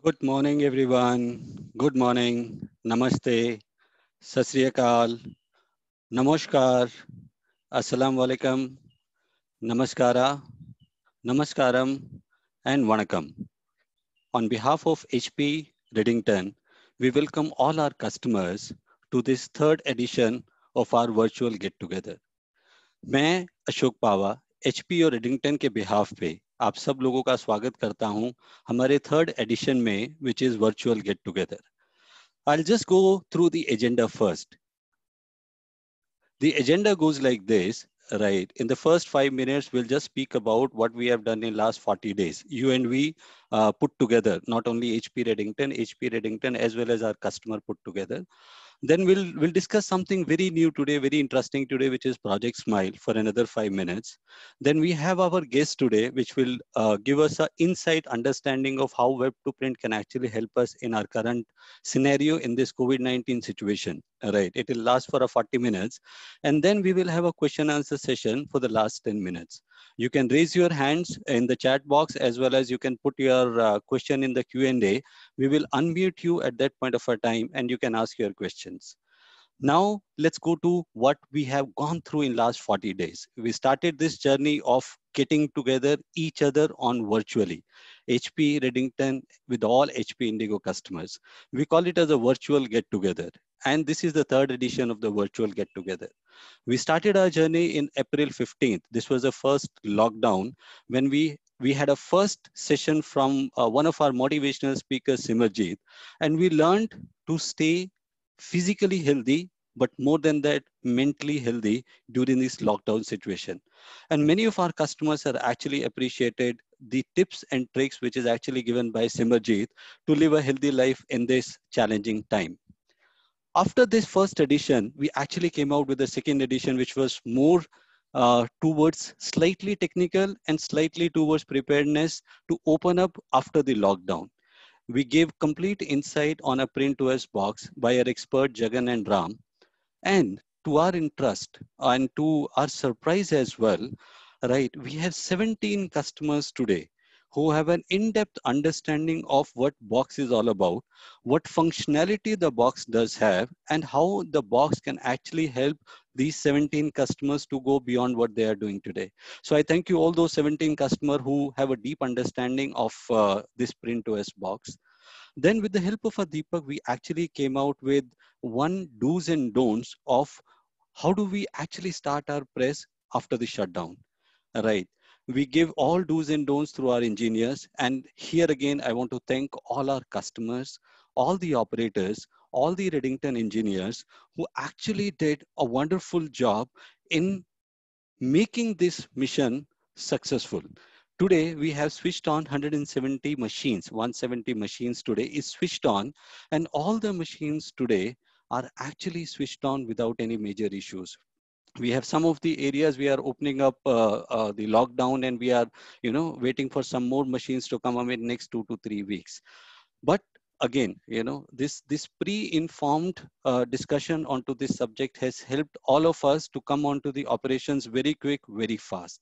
Good morning, everyone. Good morning. Namaste. Sat Sri Akal. Namaskar. Assalamu alaikum. Namaskara. Namaskaram. And Vanakkam. On behalf of HP Redington, we welcome all our customers to this third edition of our virtual get together. मैं अशोक पावा HP और Eddington के behalf पे आप सब लोगों का स्वागत करता हूं हमारे थर्ड एडिशन में which is virtual get together. I'll just go through the agenda first. The agenda goes like this, right? In the first 5 minutes, we'll just speak about what we have done in last 40 days. You and we put together, not only HP Redington as well as our customer put together. Then we'll discuss something very new today, very interesting today, which is Project Smile for another 5 minutes. Then we have our guest today, which will give us an insight understanding of how Web to Print can actually help us in our current scenario in this COVID-19 situation. Right, it will last for a 40 minutes, and then we will have a question answer session for the last 10 minutes. You can raise your hands in the chat box as well as you can put your question in the Q&A. We will unmute you at that point of a time and you can ask your questions. Now, let's go to what we have gone through in last 40 days. We started this journey of getting together each other on virtually. HP Redington with all HP Indigo customers. We call it as a virtual get together. And this is the third edition of the virtual get together. We started our journey in April 15th. This was the first lockdown when we had a first session from one of our motivational speakers, Simarjeet, and we learned to stay physically healthy, but more than that, mentally healthy during this lockdown situation. And many of our customers have actually appreciated the tips and tricks which is actually given by Simarjeet to live a healthy life in this challenging time. After this first edition, we actually came out with a second edition, which was more towards slightly technical and slightly towards preparedness to open up after the lockdown. We gave complete insight on a print OS box by our expert Jagan and Ram. And to our interest and to our surprise as well, right, we have 17 customers today who have an in-depth understanding of what box is all about, what functionality the box does have, and how the box can actually help these 17 customers to go beyond what they are doing today. So I thank you all those 17 customers who have a deep understanding of this PrintOS box. Then with the help of a Deepak, we actually came out with one do's and don'ts of how do we actually start our press after the shutdown, right? We give all do's and don'ts through our engineers. And here again, I want to thank all our customers, all the operators, all the Redington engineers who actually did a wonderful job in making this mission successful. Today, we have switched on 170 machines. 170 machines today is switched on, and all the machines today are actually switched on without any major issues. We have some of the areas we are opening up the lockdown, and we are, waiting for some more machines to come up in next 2 to 3 weeks. But again, this pre-informed discussion onto this subject has helped all of us to come onto the operations very quick, very fast.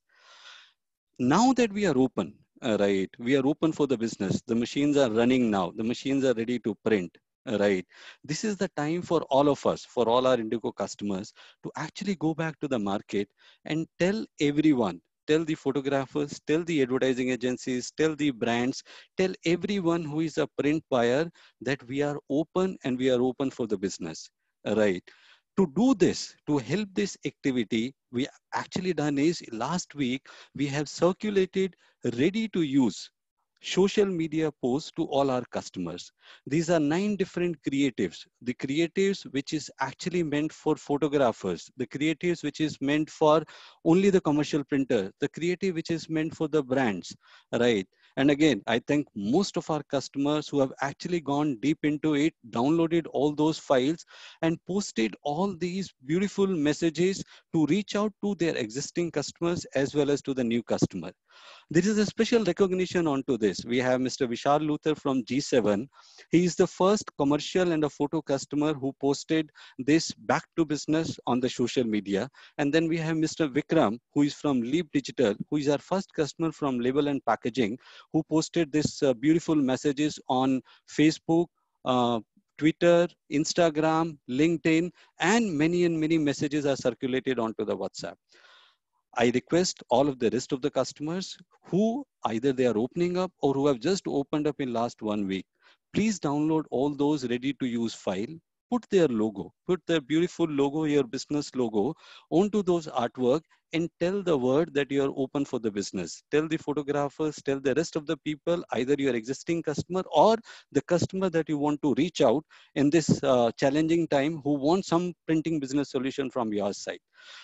Now that we are open, right, we are open for the business. The machines are running now. The machines are ready to print, right. This is the time for all of us, for all our Indigo customers, to actually go back to the market and tell everyone, tell the photographers, tell the advertising agencies, tell the brands, tell everyone who is a print buyer that we are open and we are open for the business, right. To do this, to help this activity, we actually done is last week, we have circulated ready to use social media posts to all our customers. These are 9 different creatives. The creatives which is actually meant for photographers, the creatives which is meant for only the commercial printer, the creative which is meant for the brands, right? And again, I thank most of our customers who have actually gone deep into it, downloaded all those files and posted all these beautiful messages to reach out to their existing customers as well as to the new customer. There is a special recognition onto this. We have Mr. Vishal Luther from G7. He is the first commercial and a photo customer who posted this back to business on the social media. And then we have Mr. Vikram, who is from Leap Digital, who is our first customer from Label and Packaging, who posted this beautiful messages on Facebook, Twitter, Instagram, LinkedIn, and many messages are circulated onto the WhatsApp. I request all of the rest of the customers who either they are opening up or who have just opened up in last 1 week, please download all those ready to use file, put their logo, put their beautiful logo, your business logo onto those artwork, and tell the word that you are open for the business. Tell the photographers, tell the rest of the people, either your existing customer or the customer that you want to reach out in this challenging time who want some printing business solution from your side.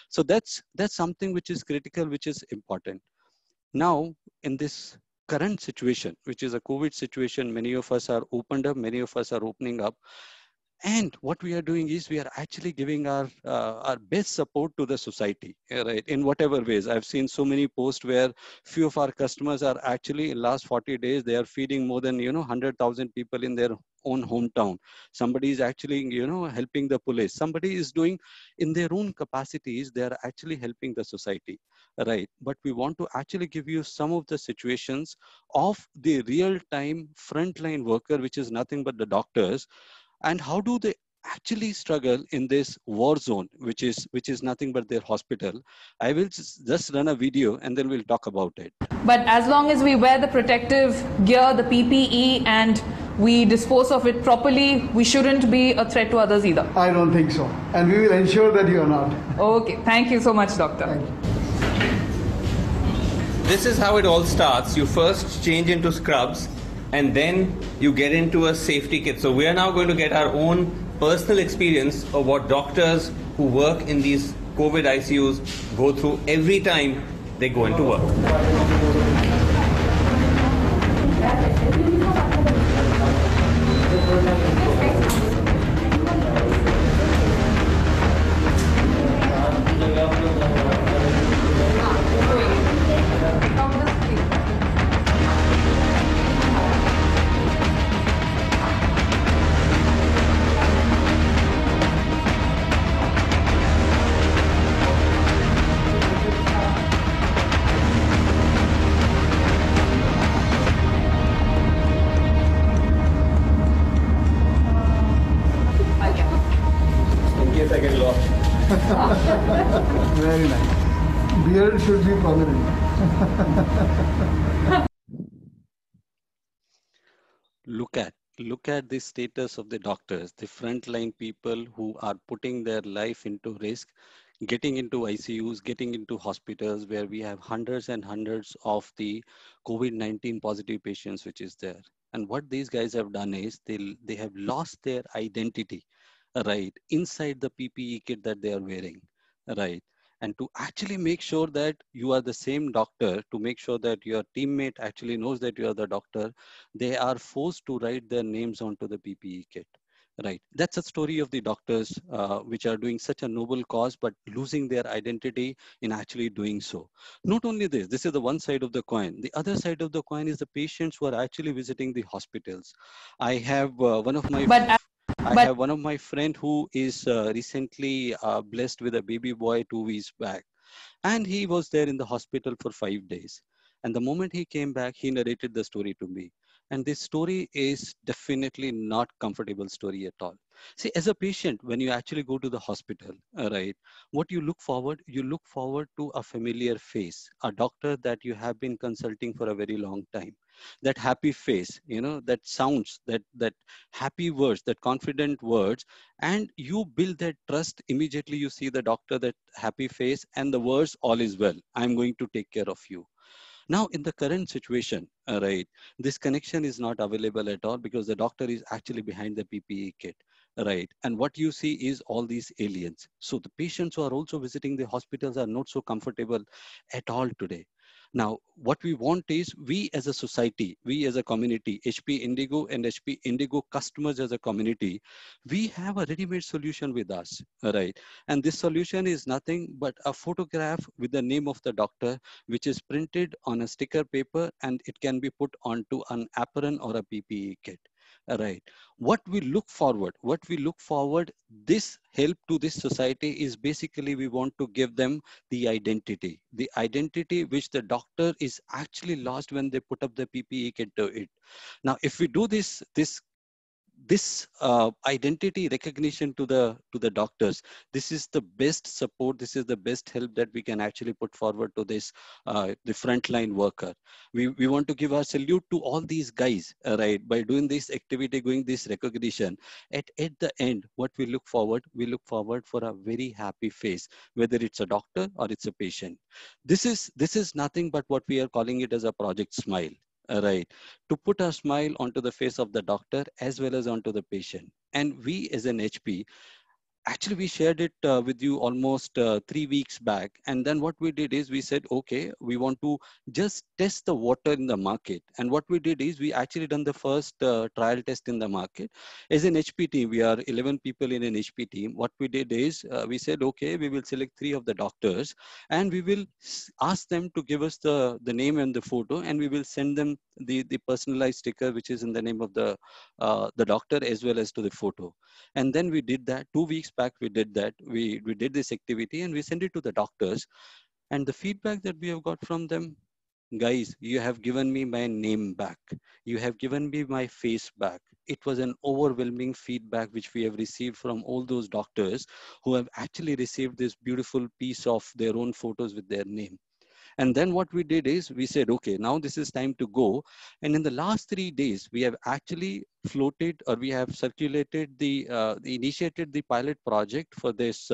So that's something which is critical, which is important. Now, in this current situation, which is a COVID situation, many of us are opened up, many of us are opening up. And what we are doing is we are actually giving our best support to the society, right? In whatever ways. I've seen so many posts where few of our customers are actually in last 40 days, they are feeding more than, 100,000 people in their own hometown. Somebody is actually, helping the police. Somebody is doing in their own capacities, they are actually helping the society, right? But we want to actually give you some of the situations of the real time frontline worker, which is nothing but the doctors, and how do they actually struggle in this war zone, which is nothing but their hospital. I will just run a video and then we'll talk about it. But as long as we wear the protective gear, the PPE, and we dispose of it properly, we shouldn't be a threat to others either. I don't think so. And we will ensure that you are not. Okay, thank you so much, doctor. Thank you. This is how it all starts. You first change into scrubs and then you get into a safety kit. So we are now going to get our own personal experience of what doctors who work in these COVID ICUs go through every time they go into work. Very nice. Beard should be prominent. Look at the status of the doctors, the frontline people who are putting their life into risk, getting into ICUs, getting into hospitals where we have hundreds and hundreds of the COVID-19 positive patients, which is there. And what these guys have done is they have lost their identity, right, inside the PPE kit that they are wearing, right? And to actually make sure that you are the same doctor, to make sure that your teammate actually knows that you are the doctor, they are forced to write their names onto the PPE kit, right? That's a story of the doctors which are doing such a noble cause, but losing their identity in actually doing so. Not only this is the one side of the coin. The other side of the coin is the patients who are actually visiting the hospitals. I have one of my friend who is recently blessed with a baby boy 2 weeks back, and he was there in the hospital for 5 days. And the moment he came back, he narrated the story to me. And this story is definitely not comfortable story at all. See, as a patient, when you actually go to the hospital, right, what you look forward to a familiar face, a doctor that you have been consulting for a very long time. That happy face, that sounds, that happy words, that confident words, and you build that trust. Immediately you see the doctor, that happy face and the words, all is well, I'm going to take care of you. Now, in the current situation, right, this connection is not available at all because the doctor is actually behind the PPE kit, right? And what you see is all these aliens. So the patients who are also visiting the hospitals are not so comfortable at all today. Now, what we want is we as a society, we as a community, HP Indigo and HP Indigo customers as a community, we have a ready-made solution with us, right? And this solution is nothing but a photograph with the name of the doctor, which is printed on a sticker paper, and it can be put onto an apron or a PPE kit, right? What we look forward, this help to this society is basically we want to give them the identity which the doctor is actually lost when they put up the PPE kit to it. Now, if we do this identity recognition to the doctors, this is the best support, this is the best help that we can actually put forward to this the frontline worker. We want to give our salute to all these guys, right, by doing this activity, doing this recognition. At the end, what we look forward for a very happy face, whether it's a doctor or it's a patient. This is nothing but what we are calling it as a project smile, right, to put a smile onto the face of the doctor as well as onto the patient. And we as an HP, actually, we shared it with you almost 3 weeks back. And then what we did is we said, okay, we want to just test the water in the market. And what we did is we actually done the first trial test in the market. As an HP team, we are 11 people in an HP team. What we did is we said, okay, we will select 3 of the doctors and we will ask them to give us the name and the photo, and we will send them the personalized sticker, which is in the name of the doctor as well as to the photo. And then we did that 2 weeks back. We did that. We did this activity and we sent it to the doctors. And the feedback that we have got from them, guys, you have given me my name back. You have given me my face back. It was an overwhelming feedback which we have received from all those doctors who have actually received this beautiful piece of their own photos with their name. And then what we did is we said, okay, now this is time to go. And in the last 3 days, we have actually floated, or we have circulated initiated the pilot project for this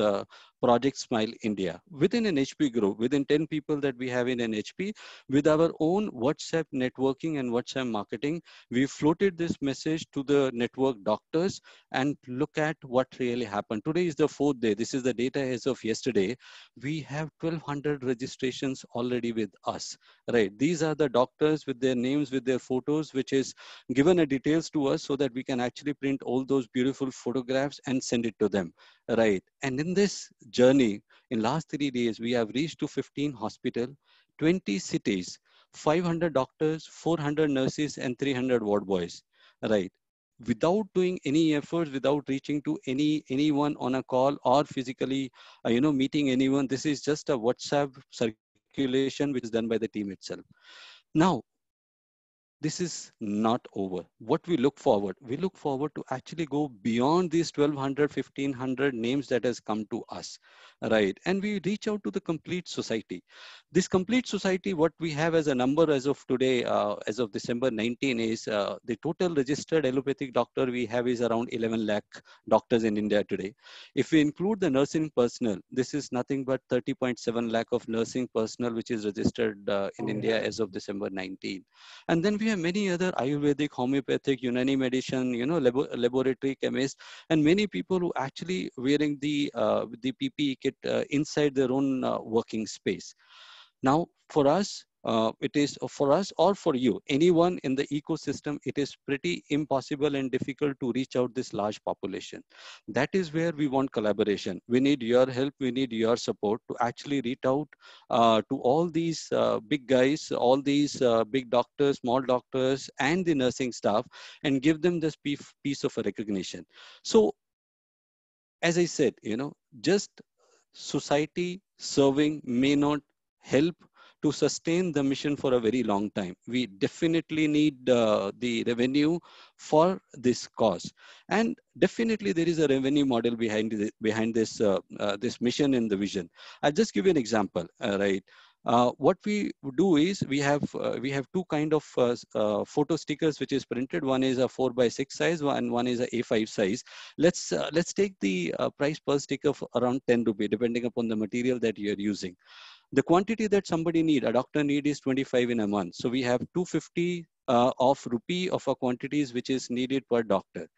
Project Smile India within an HP group, within 10 people that we have in an HP, with our own WhatsApp networking and WhatsApp marketing. We floated this message to the network doctors and look at what really happened. Today is the 4th day. This is the data as of yesterday. We have 1,200 registrations already with us, right? These are the doctors with their names, with their photos, which is given a details to us so that we can actually print all those beautiful photographs and send it to them, right? And in this journey, in last 3 days, we have reached to 15 hospital, 20 cities, 500 doctors, 400 nurses, and 300 ward boys, right? Without doing any efforts, without reaching to anyone on a call or physically, meeting anyone. This is just a WhatsApp circulation which is done by the team itself. Now, this is not over. What we look forward to actually go beyond these 1,200, 1,500 names that has come to us, right? And we reach out to the complete society. This complete society, what we have as a number as of today, as of December 19, is the total registered allopathic doctor we have is around 11 lakh doctors in India today. If we include the nursing personnel, this is nothing but 30.7 lakh of nursing personnel which is registered in India as of December 19. And then we have many other Ayurvedic, homeopathic, Unani medicine, laboratory chemists, and many people who actually wearing the PPE kit inside their own working space. Now, for us, it is for us or for you, anyone in the ecosystem, it is pretty impossible and difficult to reach out this large population. That is where we want collaboration. We need your help. We need your support to actually reach out to all these big guys, all these big doctors, small doctors, and the nursing staff, and give them this piece of a recognition. So, as I said, just society serving may not help to sustain the mission for a very long time. We definitely need the revenue for this cause, and definitely there is a revenue model behind this this mission and the vision. I'll just give you an example, right? What we do is we have 2 kind of photo stickers which is printed. One is a 4x6 size, and one is a A5 size. Let's take the price per sticker of around 10 rupee, depending upon the material that you are using. The quantity that somebody a doctor need is 25 in a month. So we have 250 of rupee of a quantities which is needed per doctor.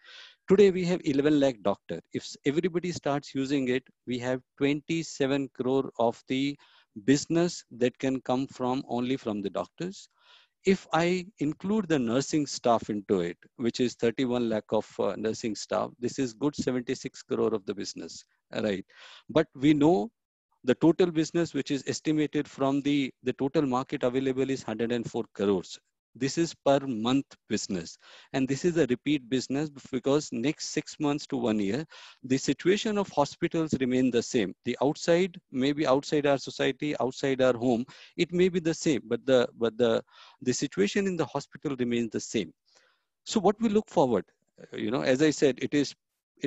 Today we have 11 lakh doctor. If everybody starts using it, we have 27 crore of the business that can come from only from the doctors. If I include the nursing staff into it, which is 31 lakh of nursing staff, this is good 76 crore of the business, right? But we know the total business which is estimated from the total market available is 104 crores. This is per month business. And this is a repeat business because next 6 months to 1 year, the situation of hospitals remain the same. The outside, maybe outside our society, outside our home, it may be the same, but the situation in the hospital remains the same. So what we look forward, as I said, it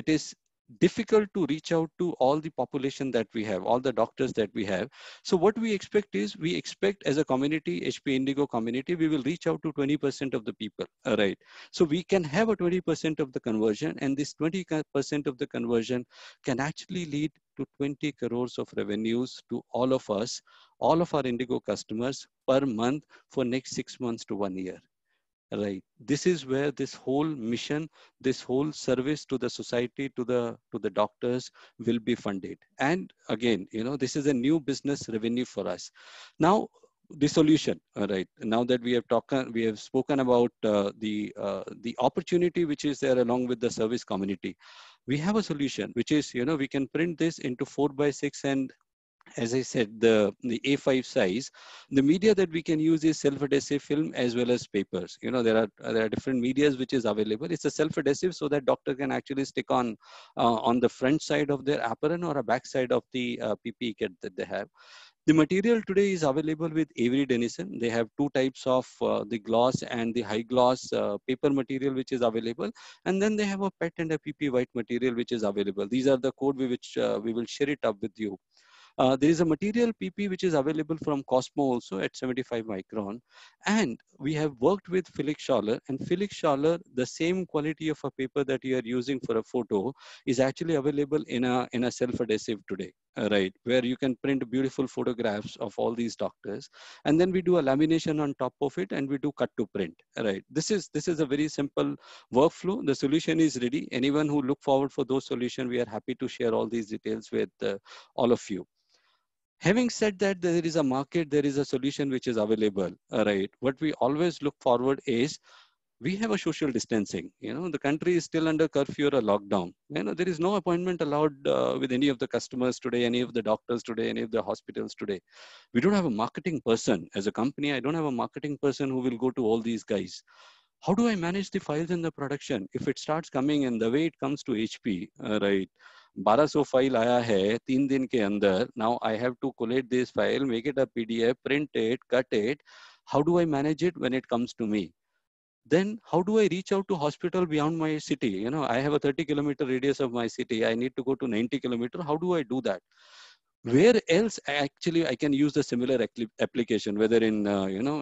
is difficult to reach out to all the population that we have, all the doctors that we have. So what we expect is, we expect as a community, HP Indigo community, we will reach out to 20% of the people, right? So we can have a 20% of the conversion, and this 20% of the conversion can actually lead to 20 crores of revenues to all of us, all of our Indigo customers per month for next 6 months to 1 year. Right. This is where this whole mission, this whole service to the society, to the doctors will be funded. And again, this is a new business revenue for us. Now, the solution, all right. Now that we have spoken about the opportunity which is there along with the service community, we have a solution which is, we can print this into 4x6, and as I said, the A5 size. The media that we can use is self-adhesive film as well as papers. There are different medias which is available. It's a self-adhesive, so that doctor can actually stick on the front side of their apron or a back side of the PPE kit that they have. The material today is available with Avery Dennison. They have two types of the gloss and the high gloss paper material which is available. And then they have a PET and a PP white material which is available. These are the code which we will share it up with you. There is a material PP which is available from Cosmo also at 75 micron. And we have worked with Felix Schaller, and Felix Schaller, the same quality of a paper that you are using for a photo is actually available in a self-adhesive today, right? Where you can print beautiful photographs of all these doctors. And then we do a lamination on top of it, and we do cut to print, right? This is a very simple workflow. The solution is ready. Anyone who look forward for those solutions, we are happy to share all these details with all of you. Having said that, there is a market, there is a solution which is available, right? What we always look forward is, we have a social distancing. The country is still under curfew or a lockdown. There is no appointment allowed with any of the customers today, any of the doctors today, any of the hospitals today. We don't have a marketing person. As a company, I don't have a marketing person who will go to all these guys. How do I manage the files in the production? If it starts coming in the way it comes to HP, right? 1200 file आया है 3 दिन के अंदर. Now I have to collate this file, make it a PDF, print it, cut it. How do I manage it when it comes to me? Then how do I reach out to hospital beyond my city? I have a 30-kilometer radius of my city. I need to go to 90 kilometer. How do I do that? Where else actually I can use the similar application, whether in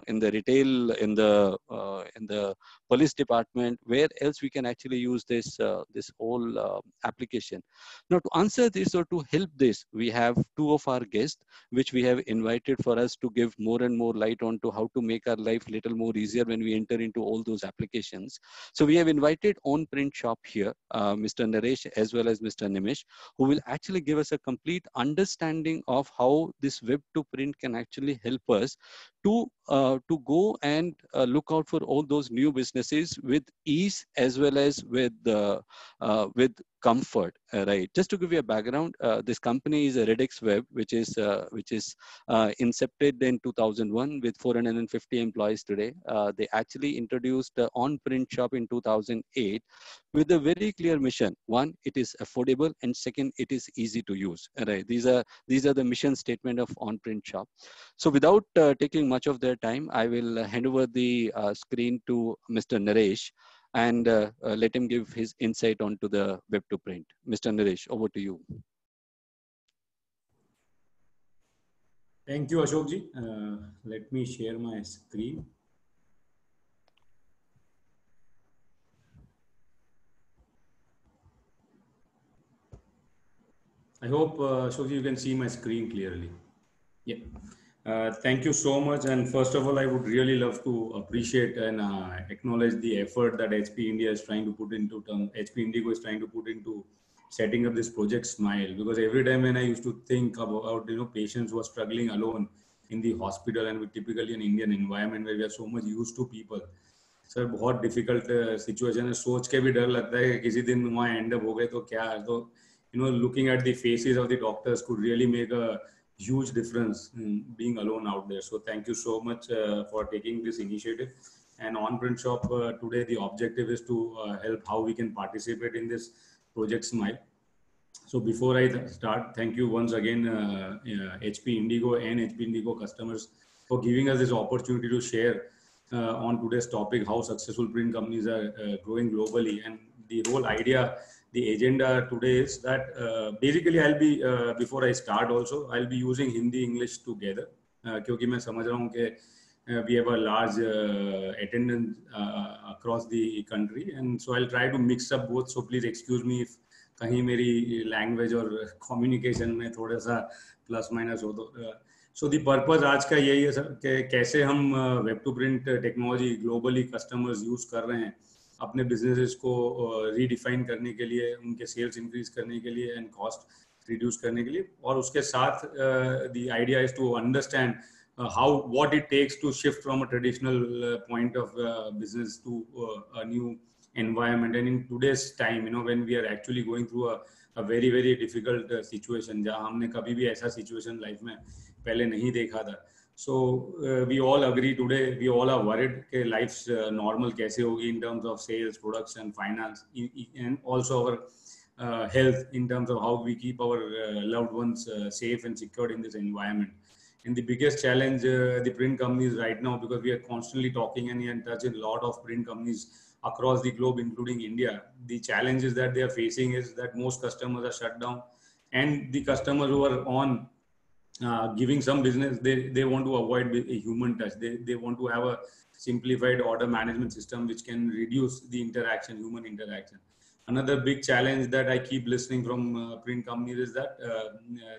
in the retail, in the police department, where else we can actually use this this whole application. Now, to answer this or to help this, we have two of our guests which we have invited for us to give more and more light on to how to make our life little more easier when we enter into all those applications. So we have invited On Print Shop here, Mr. Naresh as well as Mr. Nimish, who will actually give us a complete understanding of how this web to print can actually help us to go and look out for all those new businesses with ease as well as with comfort, right? Just to give you a background, this company is a Redx Web, which is incepted in 2001 with 450 employees today. They actually introduced On Print Shop in 2008 with a very clear mission. One, it is affordable, and second, it is easy to use, right? These are the mission statement of On Print Shop. So without taking much of their time, I will hand over the screen to Mr. Naresh, and let him give his insight onto the web to print. Mr. Naresh, over to you. Thank you, Ashokji. Let me share my screen. I hope, Ashokji, you can see my screen clearly. Yeah. Thank you so much. And first of all, I would really love to appreciate and acknowledge the effort that HP India is trying to put into, HP Indigo is trying to put into setting up this project Smile. Because every time when I used to think about patients who are struggling alone in the hospital, and with typically an Indian environment where we are so much used to people, sir बहुत difficult situation है, सोच के भी डर लगता है कि किसी दिन वहाँ एंड अप हो गए तो क्या. तो looking at the faces of the doctors could really make a huge difference in being alone out there. So thank you so much for taking this initiative. And on Print Shop today, the objective is to help how we can participate in this Project Smile. So before I start, thank you once again, HP Indigo and HP Indigo customers for giving us this opportunity to share on today's topic, how successful print companies are growing globally. And the whole idea, the agenda today is that basically I'll be, before I start also, I'll be using Hindi, English together. क्योंकि मैं समझ रहा हूँ कि we have a large attendance across the country, and so I'll try to mix up both. So please excuse me if कहीं मेरी language और communication में थोड़ा सा प्लस माइनस हो तो. सो द पर्पस आज का यही है सर कि कैसे हम web two print technology globally customers use कर रहे हैं अपने बिजनेसेस को रीडिफाइन करने के लिए, उनके सेल्स इंक्रीज करने के लिए एंड कॉस्ट रिड्यूस करने के लिए. और उसके साथ the idea is to understand how what it takes to shift from a traditional point of business to a new environment. And in today's time, you know, when we are actually going through a very very difficult situation, जहाँ हमने कभी भी ऐसा situation life में पहले नहीं देखा था. So we all agree today, we all are worried कि life's normal कैसे होगी in terms of sales, production, finance, and also our health in terms of how we keep our loved ones safe and secured in this environment. And the biggest challenge the print companies right now, because we are constantly talking and in touch with a lot of print companies across the globe, including India, the challenges that they are facing is that most customers are shut down, and the customers who are on giving some business, they want to avoid a human touch. They want to have a simplified order management system which can reduce the interaction, human interaction. Another big challenge that I keep listening from print companies is that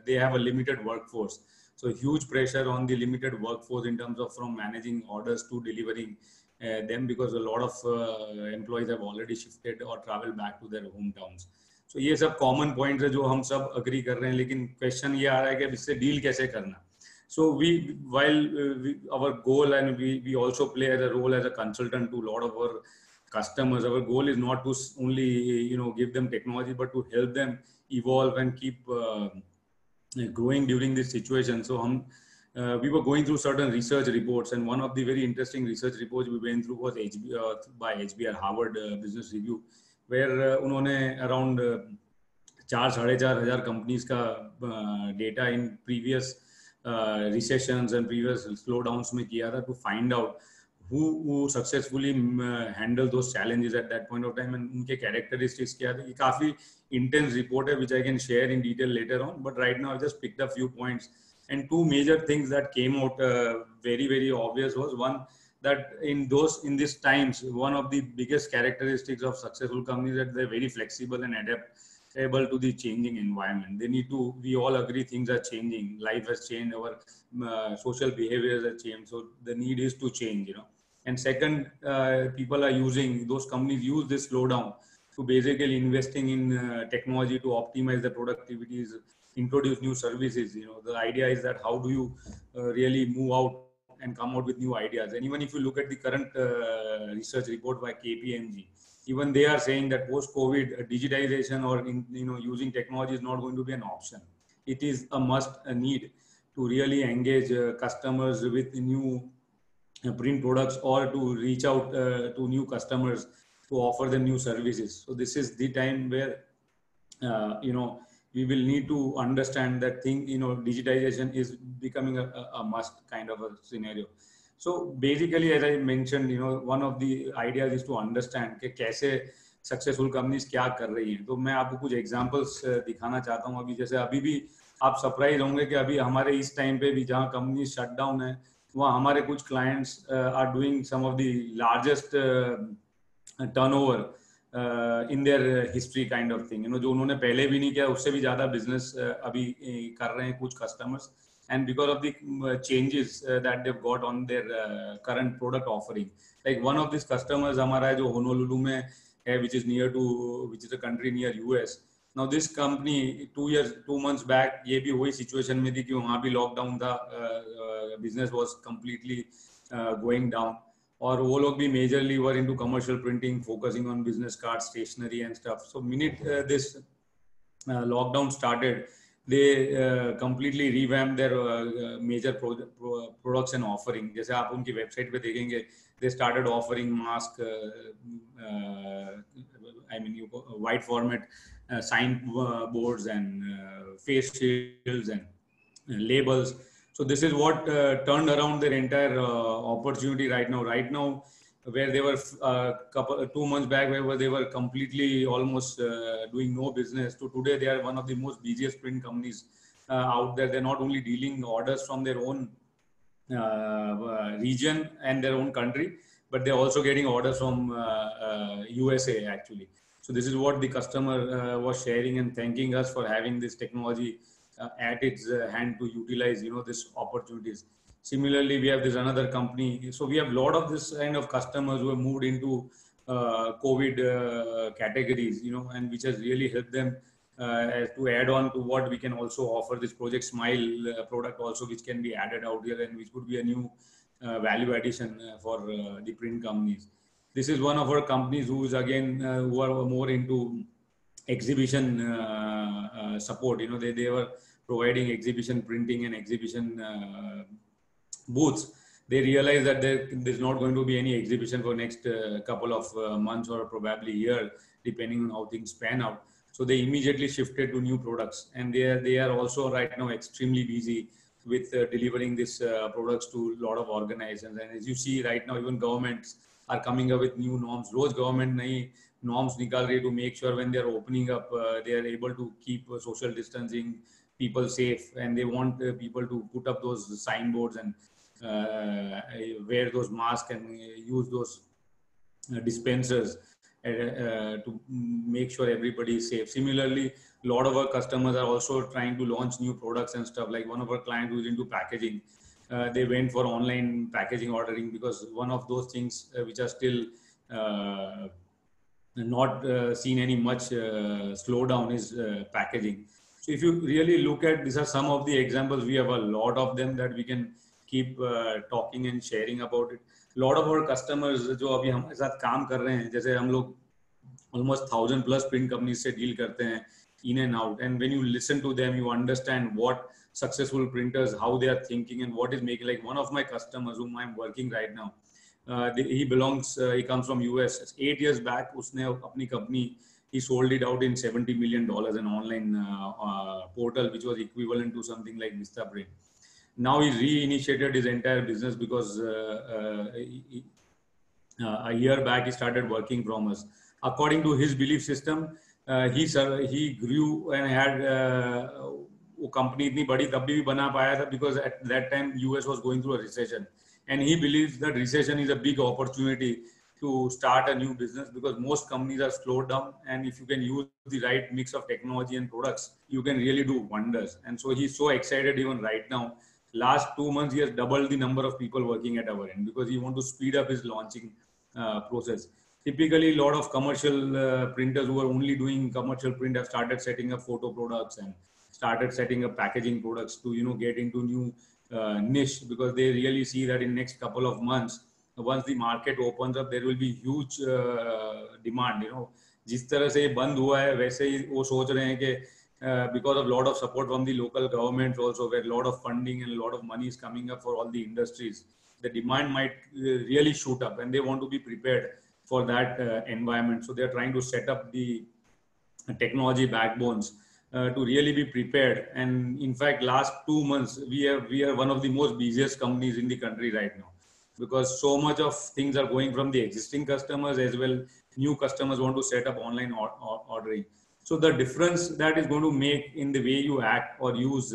they have a limited workforce. So huge pressure on the limited workforce in terms of from managing orders to delivering them, because a lot of employees have already shifted or traveled back to their hometowns. So ये सब common points है जो हम सब agree कर रहे हैं, लेकिन question ये आ रहा है कि इससे deal कैसे करना. So our goal, and we also play as a role as a consultant to a lot of our customers. Our goal is not to only, you know, give them technology, but to help them evolve and keep growing during this situation. So we were going through certain research reports, and one of the very interesting research reports we went through was by HBR, Harvard Business Review, where उन्होंने around 4,500 companies का data in previous recessions and previous slowdowns में किया था, to find out who successfully handle those challenges at that point of time and उनके characteristics क्या थे. ये काफी intense report है, which I can share in detail later on, but right now I just picked a few points. And two major things that came out very very obvious was, one, that in these times, one of the biggest characteristics of successful companies is that they're very flexible and adaptable to the changing environment. They need to, we all agree things are changing, life has changed, our social behaviors have changed, so the need is to change, you know. And second, people are using, those companies use this slowdown to basically investing in technology to optimize the productivities, introduce new services. You know, the idea is that how do you really move out and come out with new ideas. And even if you look at the current research report by KPMG, even they are saying that post-COVID digitization or using technology is not going to be an option. It is a must, a need to really engage customers with new print products, or to reach out to new customers to offer them new services. So this is the time where we will need to understand that thing, digitization is becoming a must kind of a scenario. So basically, as I mentioned, one of the ideas is to understand कि कैसे successful companies क्या कर रही हैं. तो मैं आपको कुछ examples दिखाना चाहता हूँ. अभी जैसे अभी भी आप surprise होंगे कि अभी हमारे इस time पे भी जहाँ companies shut down है, वहाँ हमारे कुछ clients are doing some of the largest turnover in their history kind of thing. जो उन्होंने पहले भी नहीं किया उससे भी ज़्यादा business अभी कर रहे हैं कुछ customers. And because of the changes that they've got on their current product offering, like one of these customers हमारा है जो Honolulu में है, which is a country near US. Now this company 2 months back ये भी वही situation में थी कि वहाँ भी lockdown था, business was completely going down. और वो लोग भी majorly were into commercial printing, focusing on business cards, stationery and stuff. So minute this lockdown started, they completely revamped their major products and offering. जैसे आप उनकी website पे देखेंगे, they started offering mask, wide format sign boards and face shields and labels. So this is what turned around their entire opportunity right now. Right now, where they were 2 months back, where they were completely almost doing no business, to today they are one of the most busiest print companies out there. They're not only dealing orders from their own region and their own country, but they're also getting orders from USA actually. So this is what the customer was sharing and thanking us for having this technology at its hand to utilize, this opportunities. Similarly, we have this another company. So we have a lot of this kind of customers who have moved into COVID categories, and which has really helped them to add on to what we can also offer, this Project Smile product also, which can be added out here and which could be a new value addition for the print companies. This is one of our companies who is again who are more into exhibition support. They were providing exhibition printing and exhibition booths. They realized that there's not going to be any exhibition for next couple of months or probably year, depending on how things pan out. So they immediately shifted to new products, and they are also right now extremely busy with delivering these products to a lot of organizations. And as you see right now, even governments are coming up with new norms. Roj government नई norms निकाल रही है to make sure when they are opening up, they are able to keep social distancing, people safe, and they want people to put up those signboards and wear those masks and use those dispensers to make sure everybody is safe. Similarly, a lot of our customers are also trying to launch new products and stuff. Like one of our clients who is into packaging, they went for online packaging ordering, because one of those things which are still not seen any much slowdown is packaging. So if you really look at, these are some of the examples. We have a lot of them that we can keep talking and sharing about it. Lot of our customers जो अभी हमारे साथ काम कर रहे हैं, जैसे हम लोग almost 1,000+ print companies से deal करते हैं in and out, and when you listen to them, you understand what successful printers, how they are thinking and what is making. Like one of my customers whom I'm working right now, he comes from US. 8 years back, उसने अपनी company, he sold it out in $70 million, an online portal which was equivalent to something like Vistaprint. Now he reinitiated his entire business because a year back he started working from us. According to his belief system, he grew and had वो company इतनी बड़ी तब भी बना पाया था because at that time US was going through a recession, and he believes that recession is a big opportunity to start a new business, because most companies are slowed down, and if you can use the right mix of technology and products, you can really do wonders. And so he's so excited. Even right now, last 2 months, he has doubled the number of people working at our end, because he wants to speed up his launching process. Typically, a lot of commercial printers who are only doing commercial print have started setting up photo products and started setting up packaging products to get into new niche, because they really see that in next couple of months, once the market opens up, there will be huge demand. जिस तरह से बंद हुआ है, वैसे ही वो सोच रहे हैं कि because of a lot of support from the local governments also, where a lot of funding and a lot of money is coming up for all the industries, the demand might really shoot up, and they want to be prepared for that environment. So they're trying to set up the technology backbones to really be prepared. And in fact, last 2 months, we are one of the most busiest companies in the country right now, because so much of things are going from the existing customers as well. New customers want to set up online ordering. So the difference that is going to make in the way you act or use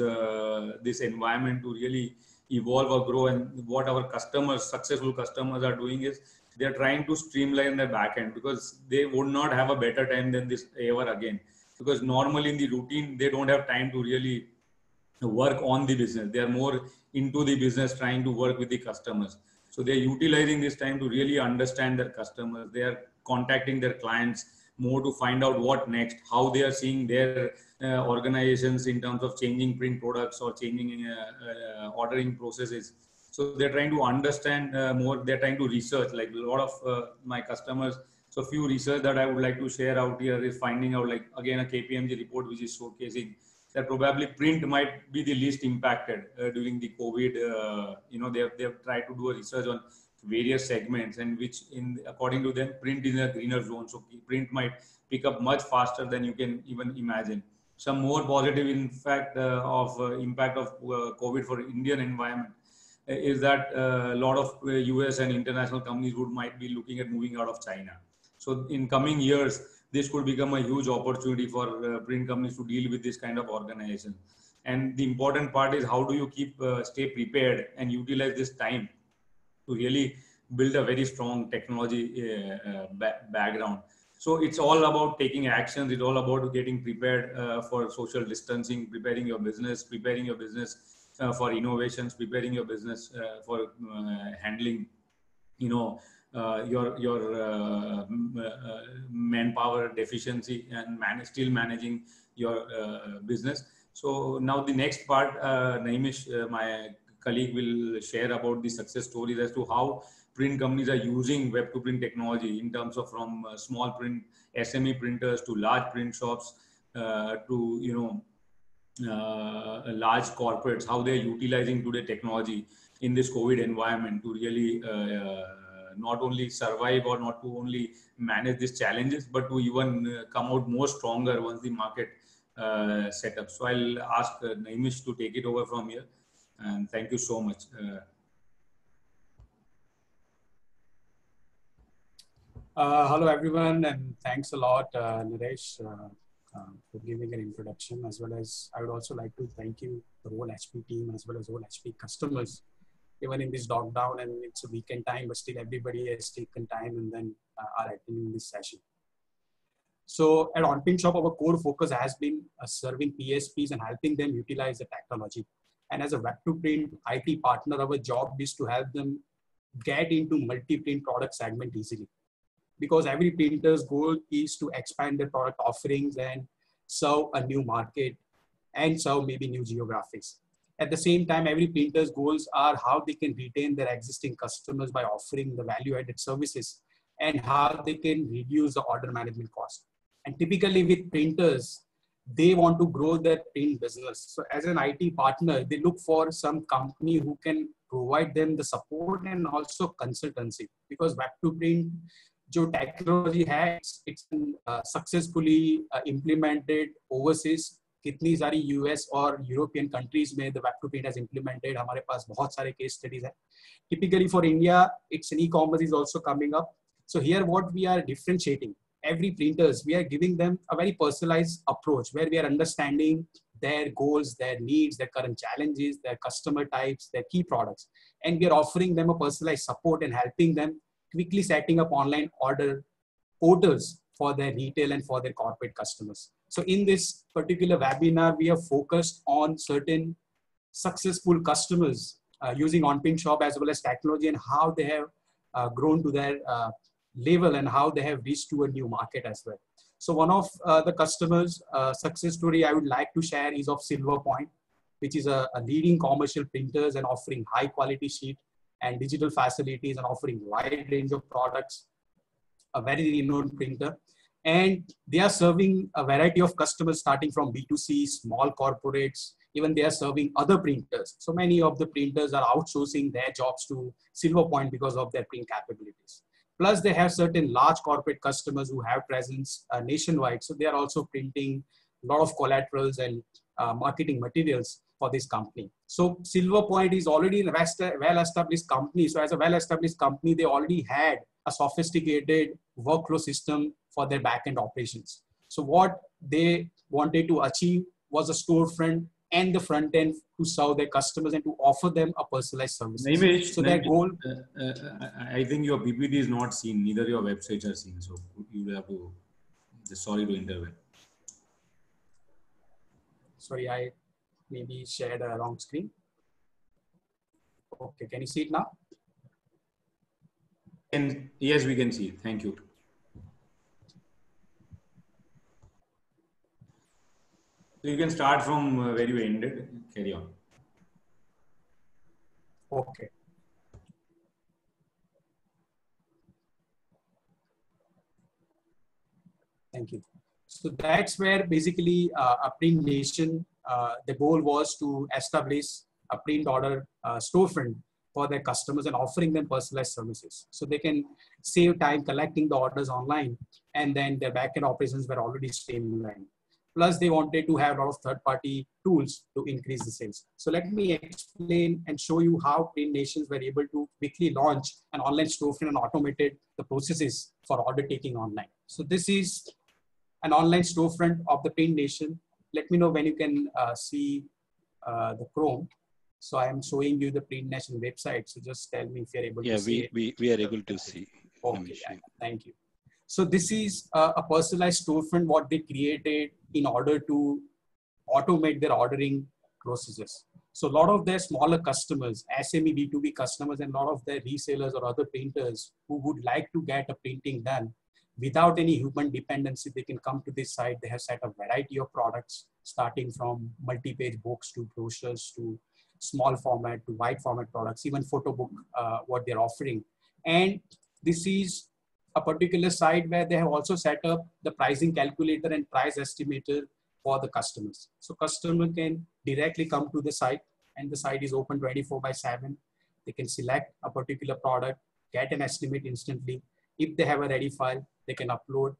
this environment to really evolve or grow, and what our customers, successful customers, are doing is they're trying to streamline their backend, because they would not have a better time than this ever again. Because normally in the routine, they don't have time to really work on the business. They are more into the business, trying to work with the customers. So they're utilizing this time to really understand their customers. They are contacting their clients more to find out what next, how they are seeing their organizations in terms of changing print products or changing ordering processes. So they're trying to understand more. They're trying to research, like a lot of my customers. So few research that I would like to share out here is finding out, like again, a KPMG report which is showcasing that probably print might be the least impacted during the COVID. They have tried to do a research on various segments, and which according to them, print is a greener zone. So print might pick up much faster than you can even imagine. Some more positive, in fact, impact of COVID for Indian environment is that a lot of US and international companies might be looking at moving out of China. So in coming years, this could become a huge opportunity for print companies to deal with this kind of organization. And the important part is how do you stay prepared and utilize this time to really build a very strong technology background. So it's all about taking actions. It's all about getting prepared for social distancing, preparing your business for innovations, preparing your business for handling, your manpower deficiency and still managing your business. So now the next part, Naimish, my colleague, will share about the success stories as to how print companies are using web to print technology in terms of from small print SME printers to large print shops to large corporates, how they're utilizing today technology in this COVID environment to really not only survive or not to only manage these challenges, but to even come out more stronger once the market set up. So I'll ask Naimish to take it over from here. And thank you so much. Hello, everyone, and thanks a lot, Naresh, for giving an introduction, as well as I would also like to thank you, the whole HP team, as well as all HP customers, even in this lockdown and it's a weekend time, but still everybody has taken time and then are attending this session. So at OnPrint Shop, our core focus has been serving PSPs and helping them utilize the technology. And as a web-to-print IT partner, our job is to help them get into multi-print product segment easily. Because every printer's goal is to expand their product offerings and serve a new market and serve maybe new geographies. At the same time, every printer's goals are how they can retain their existing customers by offering the value-added services and how they can reduce the order management cost. And typically with printers, they want to grow their print business. So as an IT partner, they look for some company who can provide them the support and also consultancy, because web-to-print जो technology has, it's successfully implemented overseas. कितनी सारी US और European countries में the web-to-print has implemented. हमारे पास बहुत सारे case studies हैं. Typically for India, it's an e-commerce is also coming up. So here what we are differentiating, every printers, we are giving them a very personalized approach where we are understanding their goals, their needs, their current challenges, their customer types, their key products. And we are offering them a personalized support and helping them quickly setting up online order portals for their retail and for their corporate customers. So in this particular webinar, we have focused on certain successful customers using OnPrint Shop as well as technology and how they have grown to their level and how they have reached to a new market as well. So one of the customers' success story I would like to share is of Silverpoint, which is a leading commercial printers and offering high quality sheet and digital facilities and offering wide range of products, a very renowned printer. And they are serving a variety of customers starting from B2C, small corporates, even they are serving other printers. So many of the printers are outsourcing their jobs to Silverpoint because of their print capabilities. Plus they have certain large corporate customers who have presence nationwide. So they are also printing a lot of collaterals and marketing materials for this company. So Silverpoint is already a well-established company. So as a well-established company, they already had a sophisticated workflow system for their back-end operations. So what they wanted to achieve was a storefront and the front end to serve their customers and to offer them a personalized service. So their goal... I think your PPT is not seen, neither your websites are seen. So you have to, just sorry to intervene. Sorry, I maybe shared a wrong screen. Okay, can you see it now? And yes, we can see it. Thank you. So you can start from where you ended. Carry on. Okay. Thank you. So that's where basically a Print Nation, the goal was to establish a print order storefront for their customers and offering them personalized services. So they can save time collecting the orders online, and then their backend operations were already streamlined. Plus, they wanted to have a lot of third-party tools to increase the sales. So let me explain and show you how Print Nations were able to quickly launch an online storefront and automated the processes for order taking online. So this is an online storefront of the Print Nation. Let me know when you can see the Chrome. So I am showing you the Print Nation website. So just tell me if you're able to see it. We are able to see. Okay, yeah, thank you. So this is a personalized storefront what they created in order to automate their ordering processes. So a lot of their smaller customers, SME B2B customers, and a lot of their resellers or other printers who would like to get a printing done without any human dependency, they can come to this site. They have set a variety of products, starting from multi-page books to brochures to small format to wide format products, even photo book, what they're offering. And this is a particular site where they have also set up the pricing calculator and price estimator for the customers. So customer can directly come to the site, and the site is open 24/7. They can select a particular product, get an estimate instantly. If they have a ready file, they can upload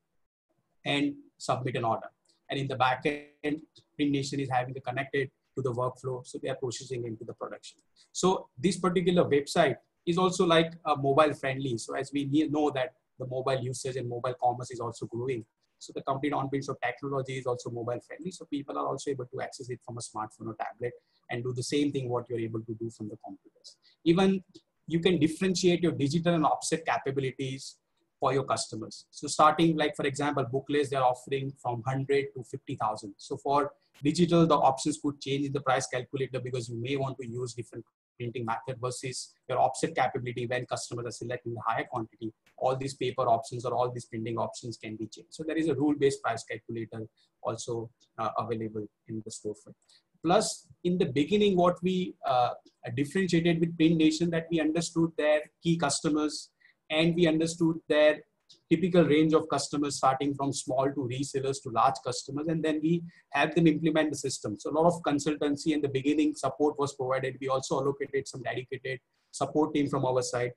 and submit an order. And in the back end, Print Nation is having it connected to the workflow. So they are processing into the production. So this particular website is also like mobile friendly. So as we know that the mobile usage and mobile commerce is also growing. So the complete on-base of technology is also mobile friendly. So people are also able to access it from a smartphone or tablet and do the same thing what you're able to do from the computers. Even you can differentiate your digital and offset capabilities for your customers. So starting like, for example, booklets, they're offering from 100 to 50,000. So for digital, the options could change in the price calculator because you may want to use different printing method versus your offset capability when customers are selecting the higher quantity. All these paper options or all these printing options can be changed. So there is a rule-based price calculator also available in the storefront. Plus, in the beginning, what we differentiated with Print Nation, that we understood their key customers and we understood their typical range of customers starting from small to resellers to large customers, and then we had them implement the system. So a lot of consultancy in the beginning support was provided. We also allocated some dedicated support team from our side.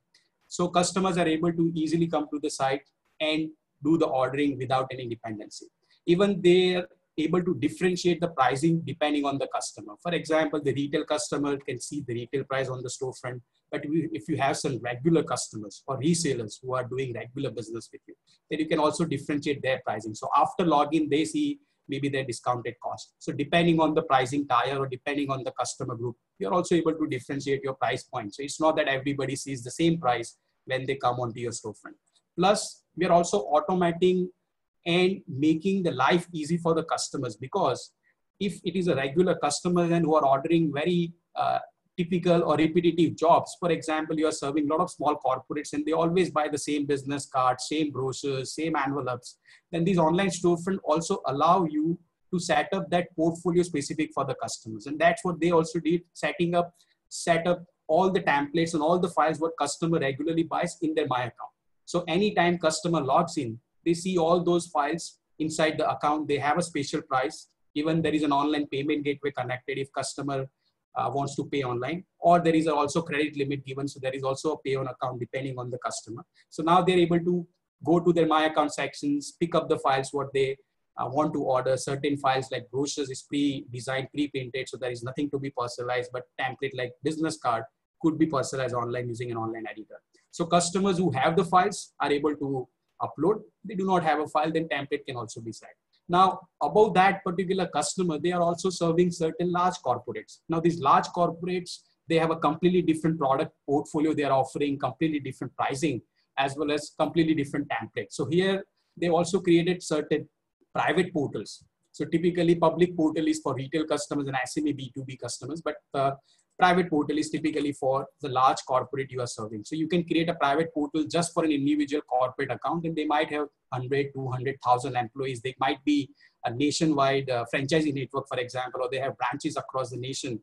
So customers are able to easily come to the site and do the ordering without any dependency. Even they're able to differentiate the pricing depending on the customer. For example, the retail customer can see the retail price on the storefront. But if you have some regular customers or resellers who are doing regular business with you, then you can also differentiate their pricing. So after login, they see maybe their discounted cost. So depending on the pricing tier or depending on the customer group, you're also able to differentiate your price point. So it's not that everybody sees the same price when they come onto your storefront. Plus, we are also automating and making the life easy for the customers, because if it is a regular customer and who are ordering very typical or repetitive jobs, for example, you are serving a lot of small corporates and they always buy the same business cards, same brochures, same envelopes, then these online storefront also allow you to set up that portfolio specific for the customers. And that's what they also did, set up all the templates and all the files what customer regularly buys in their My Account. So anytime customer logs in, they see all those files inside the account. They have a special price. Even there is an online payment gateway connected if customer wants to pay online, or there is also credit limit given. So there is also a pay on account depending on the customer. So now they're able to go to their My Account sections, pick up the files what they want to order. Certain files like brochures is pre-designed, pre-printed. So there is nothing to be personalized, but template like business card could be personalized online using an online editor. So customers who have the files are able to upload. They do not have a file, then template can also be set. Now, above that particular customer, they are also serving certain large corporates. Now, these large corporates, they have a completely different product portfolio. They are offering completely different pricing as well as completely different templates. So here, they also created certain private portals. So typically, public portal is for retail customers and SME B2B customers, but private portal is typically for the large corporate you are serving. So you can create a private portal just for an individual corporate account, and they might have 100, 200,000 employees. They might be a nationwide franchising network, for example, or they have branches across the nation,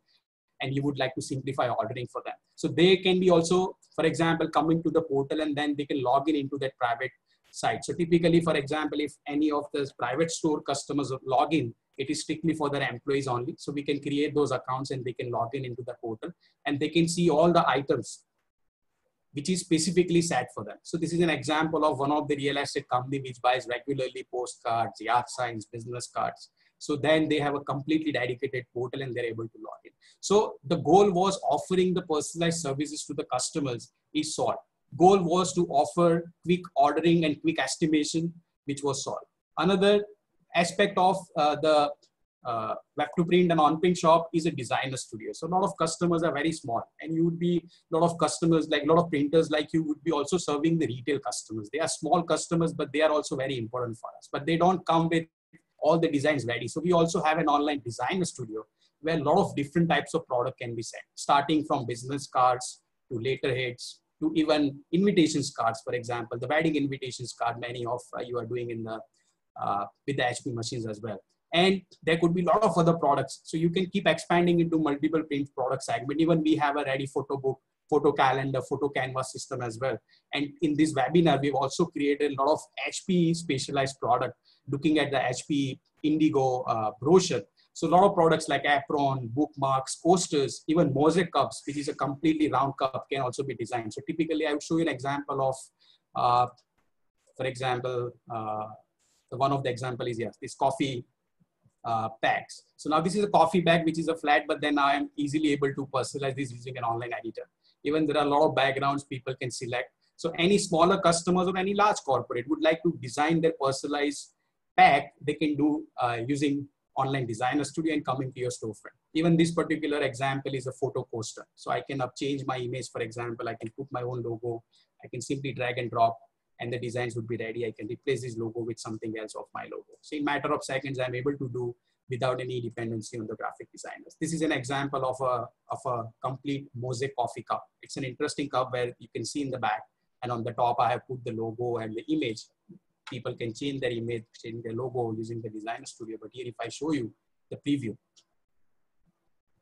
and you would like to simplify ordering for them. So they can be also, for example, coming to the portal and then they can log in into that private site. So typically, for example, if any of the private store customers log in, it is strictly for their employees only. So we can create those accounts and they can log in into the portal and they can see all the items which is specifically set for them. So this is an example of one of the real estate company which buys regularly postcards, yard signs, business cards. So then they have a completely dedicated portal and they're able to log in. So the goal was offering the personalized services to the customers is solved. Goal was to offer quick ordering and quick estimation, which was solved. Another aspect of the web to print and on-print shop is a designer studio. So a lot of customers are very small, and you would be a lot of customers, like a lot of printers like you would be also serving the retail customers. They are small customers, but they are also very important for us. But they don't come with all the designs ready. So we also have an online designer studio where a lot of different types of product can be sent, starting from business cards to letterheads to even invitations cards. For example, the wedding invitations card, many of you are doing in the with the HP machines as well. And there could be a lot of other products. So you can keep expanding into multiple print product segment. Even we have a ready photo book, photo calendar, photo canvas system as well. And in this webinar, we've also created a lot of HP specialized product, looking at the HP Indigo brochure. So a lot of products like apron, bookmarks, coasters, even mosaic cups, which is a completely round cup, can also be designed. So typically I would show you an example of, for example, one of the example is, yes, this coffee bags. So now this is a coffee bag, which is a flat, but then I am easily able to personalize this using an online editor. Even there are a lot of backgrounds people can select. So any smaller customers or any large corporate would like to design their personalized pack, they can do using online designer studio and coming to your storefront. Even this particular example is a photo coaster. So I can change my image. For example, I can put my own logo. I can simply drag and drop and the designs would be ready. I can replace this logo with something else of my logo. So in matter of seconds, I'm able to do without any dependency on the graphic designers. This is an example of a complete mosaic coffee cup. It's an interesting cup where you can see in the back and on the top, I have put the logo and the image. People can change their image, change their logo using the designer studio. But here, if I show you the preview,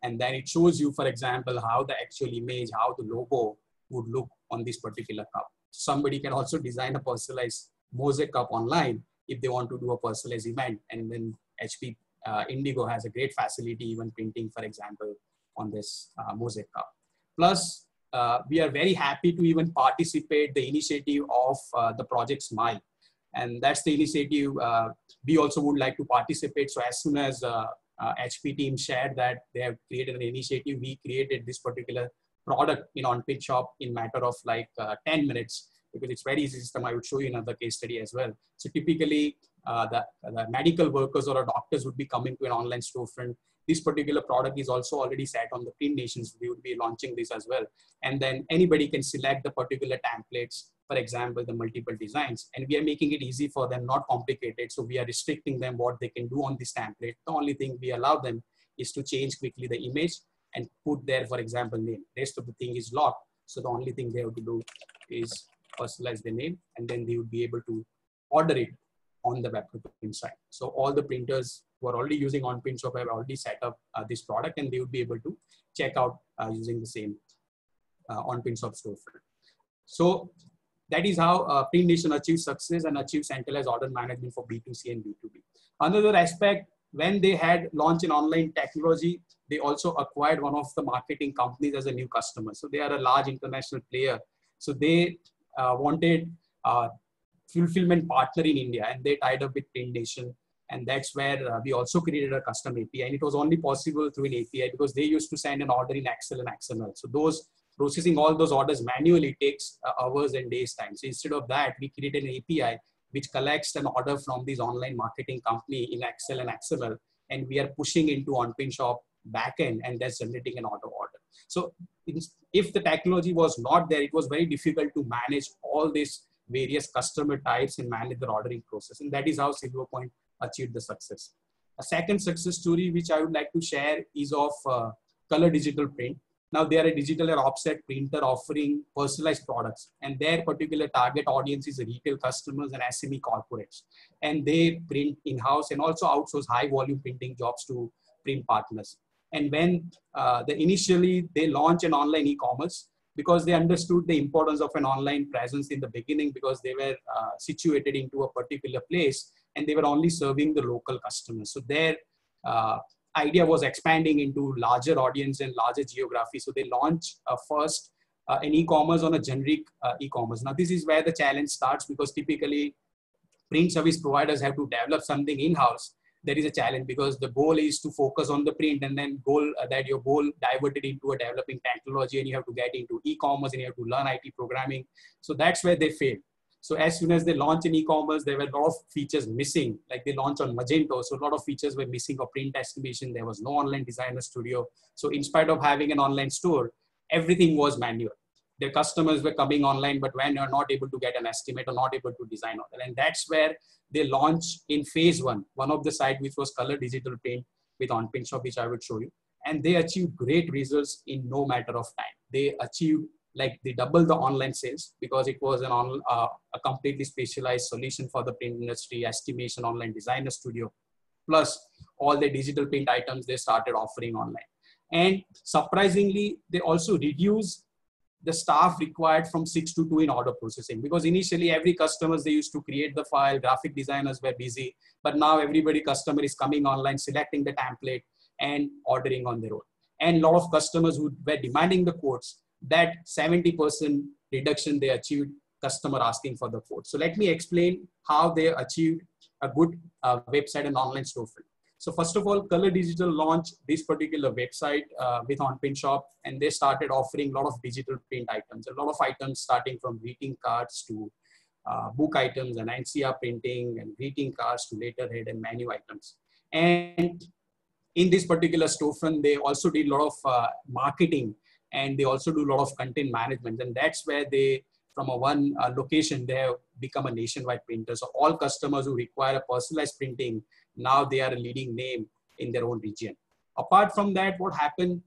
and then it shows you, for example, how the actual image, how the logo would look on this particular cup. Somebody can also design a personalized mosaic cup online if they want to do a personalized event. And then HP Indigo has a great facility, even printing, for example, on this mosaic cup. Plus, we are very happy to even participate the initiative of the Project Smile. And that's the initiative we also would like to participate. So as soon as HP team shared that they have created an initiative, we created this particular product in on-print shop in matter of like 10 minutes, because it's very easy system. I would show you another case study as well. So typically the medical workers or doctors would be coming to an online storefront. This particular product is also already set on the Print Nations. We would be launching this as well. And then anybody can select the particular templates, for example, the multiple designs, and we are making it easy for them, not complicated. So we are restricting them what they can do on this template. The only thing we allow them is to change quickly the image and put there, for example, name. Rest of the thing is locked. So the only thing they have to do is personalize the name, and then they would be able to order it on the web to print site. So all the printers who are already using on-print shop have already set up this product, and they would be able to check out using the same on-print shop storefront. So that is how Print Nation achieves success and achieves centralized order management for B2C and B2B. Another aspect, when they had launched an online technology, they also acquired one of the marketing companies as a new customer. So they are a large international player. So they wanted a fulfillment partner in India, and they tied up with Print Nation. And that's where we also created a custom API. And it was only possible through an API because they used to send an order in Excel and XML. So those processing all those orders manually takes hours and days time. So instead of that, we created an API which collects an order from this online marketing company in Excel and XML, and we are pushing into on-print shop backend, and that's generating an auto order. So if the technology was not there, it was very difficult to manage all these various customer types and manage the ordering process. And that is how Silverpoint achieved the success. A second success story which I would like to share is of Color Digital Print. Now they are a digital or offset printer offering personalized products, and their particular target audience is retail customers and SME corporates. And they print in-house and also outsource high volume printing jobs to print partners. And when initially they launched an online e-commerce, because they understood the importance of an online presence in the beginning, because they were situated into a particular place and they were only serving the local customers. So their idea was expanding into larger audience and larger geography. So they launched a first an e-commerce on a generic e-commerce. Now, this is where the challenge starts, because typically print service providers have to develop something in-house. There is a challenge because the goal is to focus on the print, and then that your goal diverted into a developing technology, and you have to get into e-commerce and you have to learn IT programming. So that's where they fail. So as soon as they launch in e-commerce, there were a lot of features missing. Like they launched on Magento, so a lot of features were missing for print estimation. There was no online designer studio. So in spite of having an online store, everything was manual. Their customers were coming online, but when you're not able to get an estimate or not able to design on it. And that's where they launched in phase one of the site, which was Color Digital Print with OnPrintShop, which I would show you. And they achieved great results in no matter of time. They achieved, like, they doubled the online sales because it was a completely specialized solution for the print industry, estimation, online designer studio, plus all the digital print items they started offering online. And surprisingly, they also reduced the staff required from 6 to 2 in order processing, because initially every customers, they used to create the file, graphic designers were busy, but now customer is coming online, selecting the template and ordering on their own. And a lot of customers who were demanding the quotes, that 70% reduction they achieved, customer asking for the quote. So let me explain how they achieved a good website and online storefront. So first of all, Color Digital launched this particular website with OnPrintShop, and they started offering a lot of digital print items, a lot of items starting from greeting cards to book items and NCR printing and greeting cards to letterhead and menu items. And in this particular storefront, they also did a lot of marketing, and they also do a lot of content management. And that's where they, from one location, they have become a nationwide printer. So all customers who require a personalized printing, now they are a leading name in their own region. Apart from that, what happened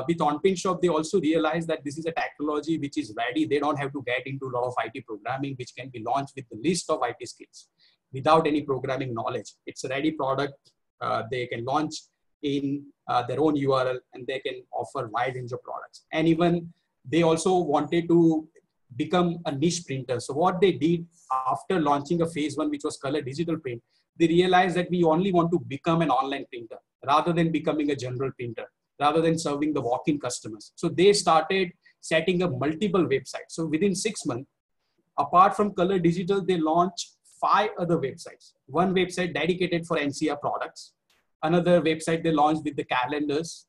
with OnPrintShop, they also realized that this is a technology which is ready. They don't have to get into a lot of IT programming, which can be launched with the list of IT skills without any programming knowledge. It's a ready product. They can launch in their own URL, and they can offer a wide range of products. And even they also wanted to become a niche printer. So what they did after launching a phase one, which was Color Digital Print, they realized that we only want to become an online printer rather than becoming a general printer, rather than serving the walk-in customers. So they started setting up multiple websites. So within 6 months, apart from Color Digital, they launched 5 other websites. One website dedicated for NCR products, another website they launched with the calendars,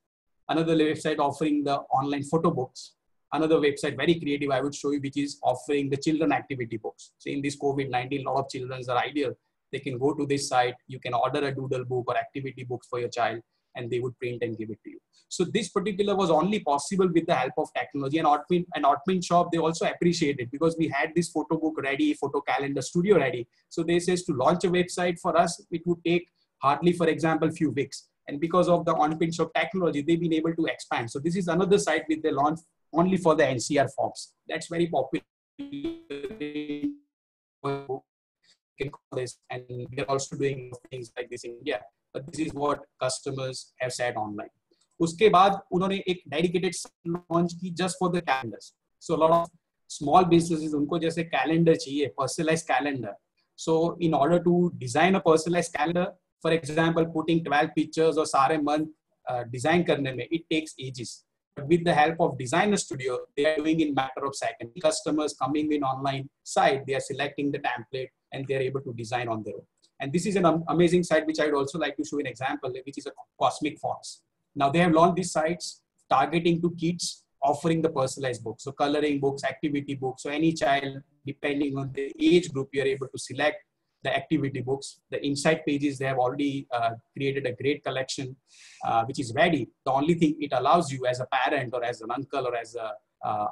another website offering the online photo books, another website, very creative, I would show you, which is offering the children activity books. So in this COVID-19, a lot of children are ideal. They can go to this site, you can order a doodle book or activity books for your child, and they would print and give it to you. So this particular was only possible with the help of technology, and OnPrintShop, they also appreciated, because we had this photo book ready, photo calendar studio ready. So they says to launch a website for us, it would take hardly, for example, few weeks. And because of the OnPrintShop technology, they've been able to expand. So this is another site which they launched only for the NCR forms. That's very popular. And we're also doing things like this in India. But this is what customers have said online. उसके बाद उन्होंने एक dedicated launch की just for the calendars. So a lot of small businesses, उनको जैसे calendar चाहिए, personalized calendar. So in order to design a personalized calendar, for example, putting 12 pictures or सारे month design करने में, it takes ages. But with the help of Designer Studio, they are doing in matter of seconds. Customers coming in online site, they are selecting the template and they are able to design on their own. And this is an amazing site, which I would also like to show an example, which is a Cosmic Fonts. Now they have launched these sites targeting to kids, offering the personalized books. So coloring books, activity books. So any child, depending on the age group, you are able to select the activity books. The inside pages, they have already created a great collection, which is ready. The only thing it allows you as a parent or as an uncle or as a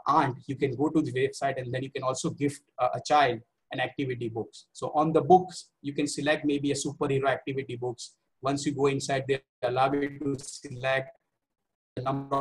aunt, you can go to the website and then you can also gift a child an activity books. So on the books, you can select maybe a superhero activity books. Once you go inside, they allow you to select the number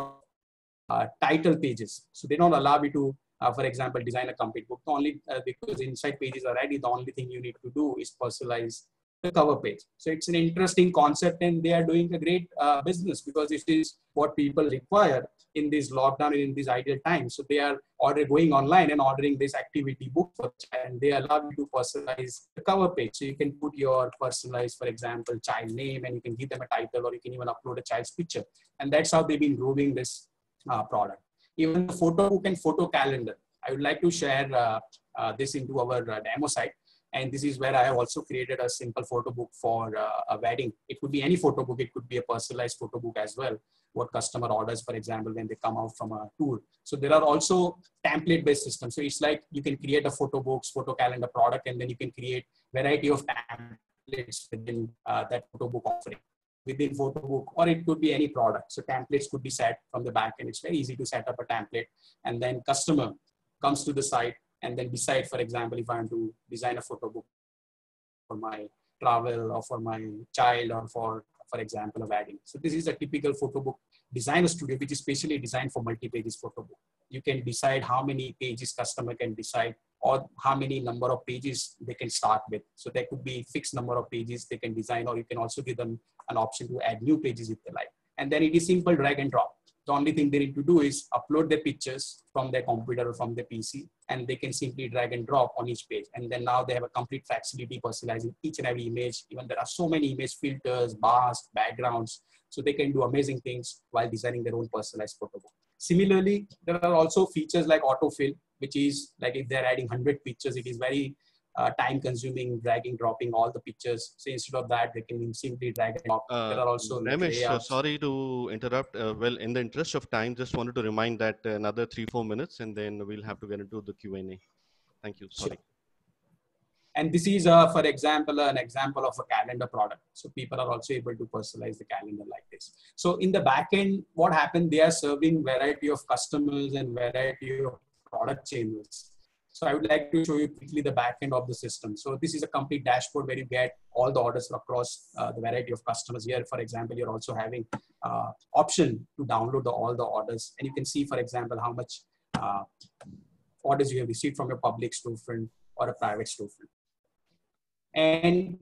of title pages. So they don't allow you to, for example, design a complete book. Only because inside pages are ready, the only thing you need to do is personalize the cover page. So it's an interesting concept, and they are doing a great business, because it is what people require in this lockdown and in this ideal time. So they are going online and ordering this activity book for child, and they allow you to personalize the cover page. So you can put your personalized, for example, child name, and you can give them a title, or you can even upload a child's picture. And that's how they've been growing this product. even the photo book and photo calendar. I would like to share this into our demo site. And this is where I have also created a simple photo book for a wedding. It could be any photo book. It could be a personalized photo book as well. What customer orders, for example, when they come out from a tour. So there are also template-based systems. So it's like you can create a photo books, photo calendar product, and then you can create variety of templates within that photo book offering. Within photo book, or it could be any product. So templates could be set from the back end. It's very easy to set up a template, and then customer comes to the site and then decide, for example, if I want to design a photo book for my travel or for my child or for example, a wedding. So this is a typical photo book designer studio, which is specially designed for multi-pages photo book. You can decide how many pages customer can decide or how many number of pages they can start with. So there could be fixed number of pages they can design, or you can also give them an option to add new pages if they like. And then it is simple drag and drop. The only thing they need to do is upload their pictures from their computer or from their PC, and they can simply drag and drop on each page. And then now they have a complete facility personalizing each and every image. Even there are so many image filters, bars, backgrounds. So they can do amazing things while designing their own personalized photo book. Similarly, there are also features like autofill, which is like if they're adding 100 pictures, it is very time consuming, dragging, dropping all the pictures. So instead of that, they can simply drag and drop. There are also Ramesh, sorry to interrupt. Well, in the interest of time, just wanted to remind that another 3-4 minutes, and then we'll have to get into the Q&A. Thank you. Sorry. Sure. And this is, for example, an example of a calendar product. So people are also able to personalize the calendar like this. So in the back end, what happened? They are serving variety of customers and variety of product channels. So I would like to show you quickly the back end of the system. So this is a complete dashboard where you get all the orders across the variety of customers. Here, for example, you're also having option to download all the orders. And you can see, for example, how much orders you have received from your public storefront or a private storefront. And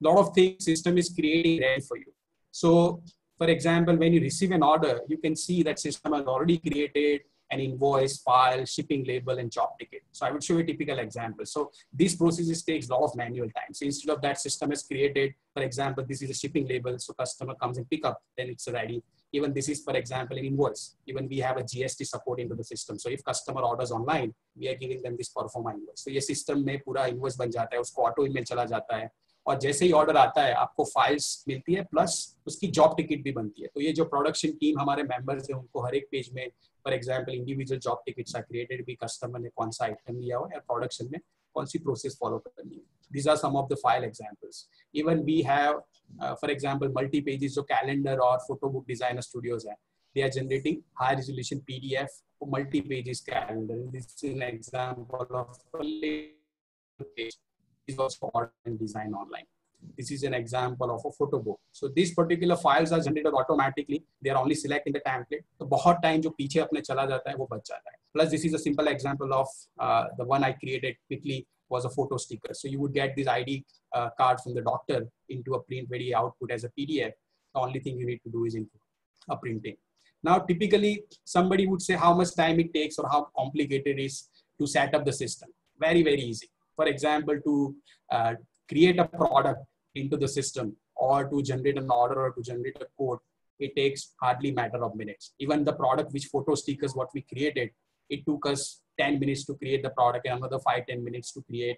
a lot of things system is creating ready for you. So for example, when you receive an order, you can see that system has already created an invoice, file, shipping label, and job ticket. So I would show you a typical example. So these processes takes a lot of manual time. So instead of that, system has created, for example, this is a shipping label. So customer comes and pick up, then it's ready. Even this is, for example, an invoice. Even we have a GST support into the system. So if customer orders online, we are giving them this performa invoice. So ये system में पूरा invoice बन जाता है, उसको auto email चला जाता है, और जैसे ही ऑर्डर आता है आपको फाइल्स मिलती है प्लस उसकी जॉब टिकट भी बनती है. तो ये जो प्रोडक्शन टीम हमारे मेंबर्स हैं उनको हर एक पेज में for example individual job tickets are created, भी कस्टमर ने कौन सा आइटम लिया हो या प्रोडक्शन में कौन सी प्रोसेस फॉलो करनी है. These are some of the file examples. Even we have, for example, multi-pages जो calendar or photo book designer studios हैं. They are generating high resolution PDF for multi-pages calendar. This is an example of a page. Is also ordered and designed online. This is an example of a photo book. So these particular files are generated automatically. They are only selecting the template. तो बहुत time जो पीछे अपने चला जाता है वो बच जाता है. Plus this is a simple example of the one I created quickly was a photo sticker. So you would get this ID card from the doctor into a print ready output as a PDF. The only thing you need to do is input a printing. Now typically somebody would say how much time it takes or how complicated it is to set up the system. Very, very easy. For example, to create a product into the system or to generate an order or to generate a code, it takes hardly a matter of minutes. Even the product which photo stickers what we created, it took us 10 minutes to create the product and another 5-10 minutes to create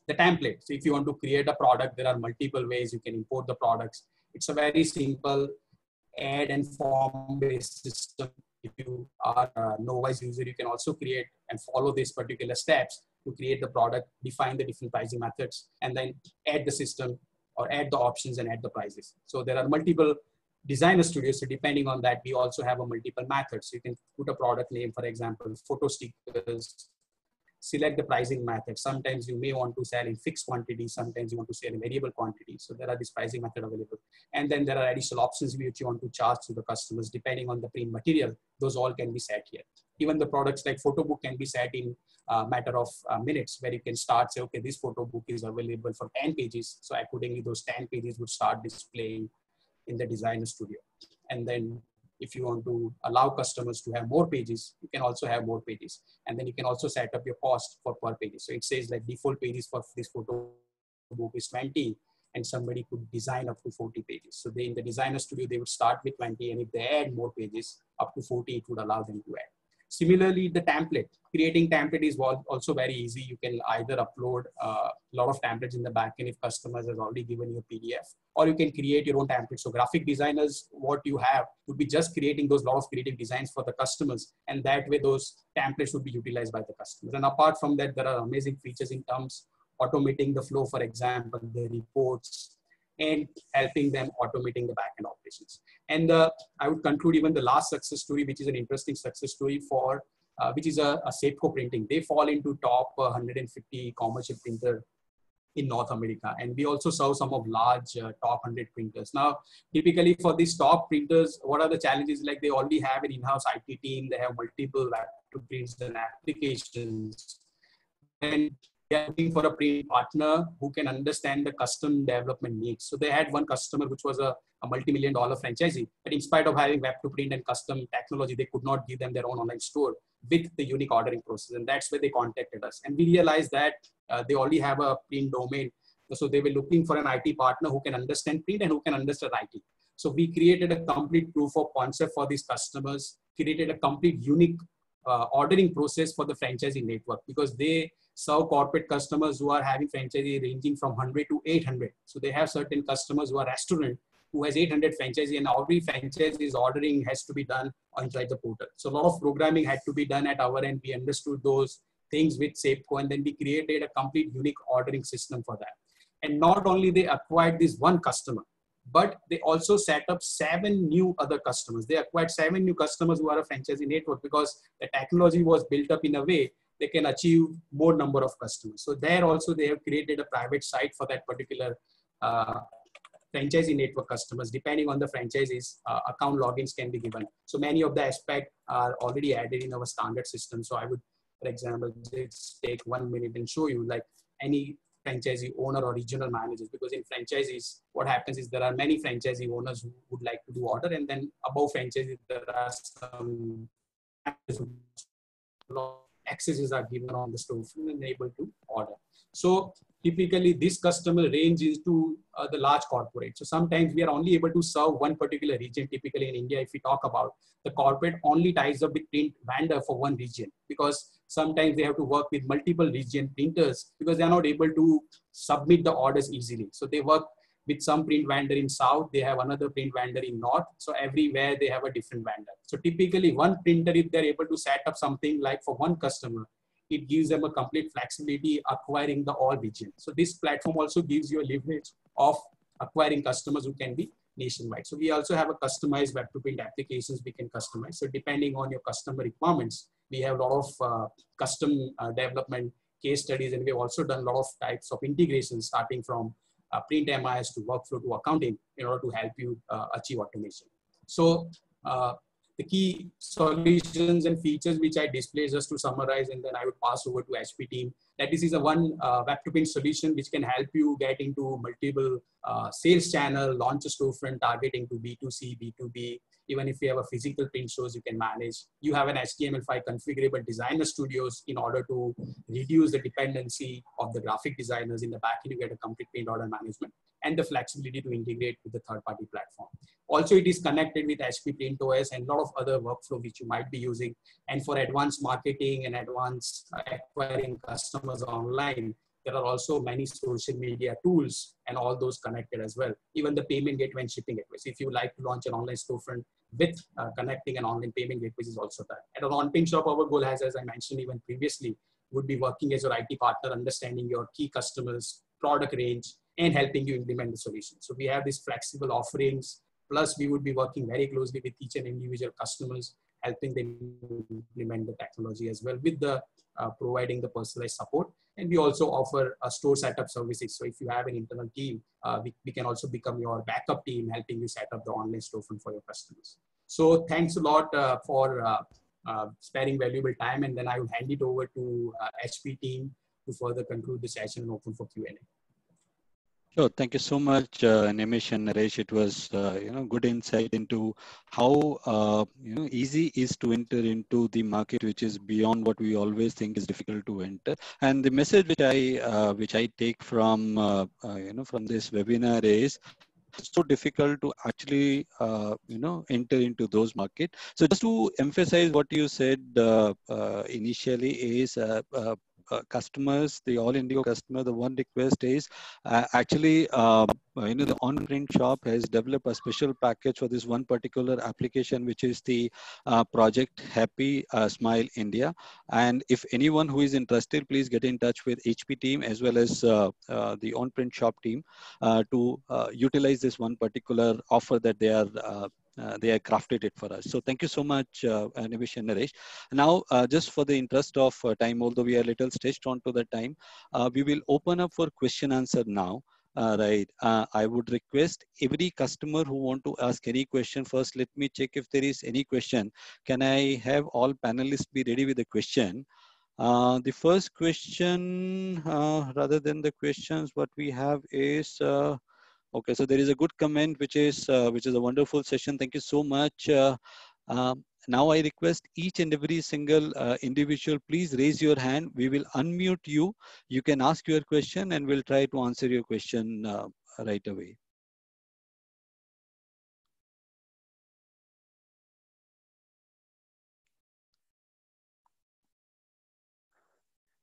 the template. So if you want to create a product, there are multiple ways you can import the products. It's a very simple add and form based system. If you are a novice user, you can also create and follow these particular steps to create the product, define the different pricing methods, and then add the system or add the options and add the prices. So there are multiple designer studios. So depending on that, we also have a multiple methods. So you can put a product name, for example, photo stickers, select the pricing method. Sometimes you may want to sell in fixed quantity. Sometimes you want to sell in variable quantity. So there are this pricing method available. And then there are additional options which you want to charge to the customers depending on the print material. Those all can be set here. Even the products like photo book can be set in a matter of minutes, where you can start say, okay, this photo book is available for 10 pages. So accordingly, those 10 pages would start displaying in the designer studio. And then if you want to allow customers to have more pages, you can also have more pages. And then you can also set up your cost for per page. So it says like default pages for this photo book is 20, and somebody could design up to 40 pages. So they in the designer studio, they would start with 20, and if they add more pages up to 40, it would allow them to add. Similarly, the template, creating template is also very easy. You can either upload a lot of templates in the backend if customers has already given you a PDF, or you can create your own template. So graphic designers, what you have would be just creating those lot of creative designs for the customers, and that way those templates would be utilized by the customers. And apart from that, there are amazing features in terms automating the flow, for example, the reports, and helping them automating the backend operations. And I would conclude even the last success story, which is an interesting success story for, which is a Safeco printing. They fall into top 150 commercial printer in North America. And we also serve some of large top 100 printers. Now, typically for these top printers, what are the challenges? Like they already have an in-house IT team, they have multiple laptop prints and applications. And they are looking for a print partner who can understand the custom development needs. So they had one customer, which was a multi-million-dollar franchisee, but in spite of having web to print and custom technology, they could not give them their own online store with the unique ordering process. And that's where they contacted us. And we realized that they already have a print domain. So they were looking for an IT partner who can understand print and who can understand IT. So we created a complete proof of concept for these customers, created a complete unique ordering process for the franchising network, because they serve corporate customers who are having franchisee ranging from 100 to 800. So they have certain customers who are restaurant who has 800 franchisee, and every franchisee's ordering has to be done inside the portal. So a lot of programming had to be done at our end. We understood those things with Safeco, and then we created a complete unique ordering system for that. And not only they acquired this one customer, but they also set up 7 new other customers. They acquired 7 new customers who are a franchisee network, because the technology was built up in a way they can achieve more number of customers. So there also they have created a private site for that particular franchisee network customers. Depending on the franchisees, account logins can be given. So many of the aspects are already added in our standard system. So I would, for example, just take 1 minute and show you like any franchisee owner or regional managers, because in franchisees, what happens is there are many franchisee owners who would like to do order, and then above franchisees, there are some accesses are given on the storefront and able to order. So typically this customer range is to the large corporate. So sometimes we are only able to serve one particular region. Typically in India, if we talk about, the corporate only ties up with print vendor for one region, because sometimes they have to work with multiple region printers because they are not able to submit the orders easily. So they work with some print vendor in South, they have another print vendor in North. So everywhere they have a different vendor. So typically one printer, if they're able to set up something like for one customer, it gives them a complete flexibility acquiring the all region. So this platform also gives you a leverage of acquiring customers who can be nationwide. So we also have a customized web to print applications we can customize. So depending on your customer requirements, we have a lot of custom development case studies, and we've also done a lot of types of integrations starting from print MIS to workflow to accounting in order to help you achieve automation. So the key solutions and features which I display just to summarize, and then I would pass over to HP team, that this is a one web to print solution which can help you get into multiple sales channel, launch a storefront targeting to B2C, B2B. Even if you have a physical print shows, you can manage. You have an HTML5 configurable designer studios in order to reduce the dependency of the graphic designers. In the back end, you get a complete print order management and the flexibility to integrate with the third-party platform. Also, it is connected with HP PrintOS and a lot of other workflow which you might be using. And for advanced marketing and advanced acquiring customers online, there are also many social media tools and all those connected as well. Even the payment gateway and shipping gateways. If you like to launch an online storefront with connecting an online payment gateway is also done. At an on-print shop, our goal has, as I mentioned even previously, would be working as your IT partner, understanding your key customers, product range, and helping you implement the solution. So we have these flexible offerings. Plus, we would be working very closely with each and individual customers, helping them implement the technology as well with the providing the personalized support. And we also offer a store setup services. So if you have an internal team, we can also become your backup team, helping you set up the online storefront for your customers. So thanks a lot for sparing valuable time. And then I will hand it over to HP team to further conclude the session and open for Q&A. Sure. Thank you so much, Nimish and Naresh. It was, good insight into how, easy is to enter into the market, which is beyond what we always think is difficult to enter. And the message which I take from, from this webinar is so difficult to actually, enter into those markets. So just to emphasize what you said initially is customers, the all Indigo customer, the one request is actually, the on-print shop has developed a special package for this one particular application, which is the Project Happy Smile India. And if anyone who is interested, please get in touch with HP team as well as the on-print shop team to utilize this one particular offer that they are crafted it for us. So thank you so much, Nimish and Naresh. Now, just for the interest of time, although we are a little stretched on to the time, we will open up for question answer now. Right. I would request every customer who want to ask any question first. Let me check if there is any question. Can I have all panelists be ready with the question? The first question, rather than the questions, what we have is, okay, so there is a good comment, which is a wonderful session. Thank you so much. Now I request each and every single individual, please raise your hand. We will unmute you. You can ask your question and we'll try to answer your question right away.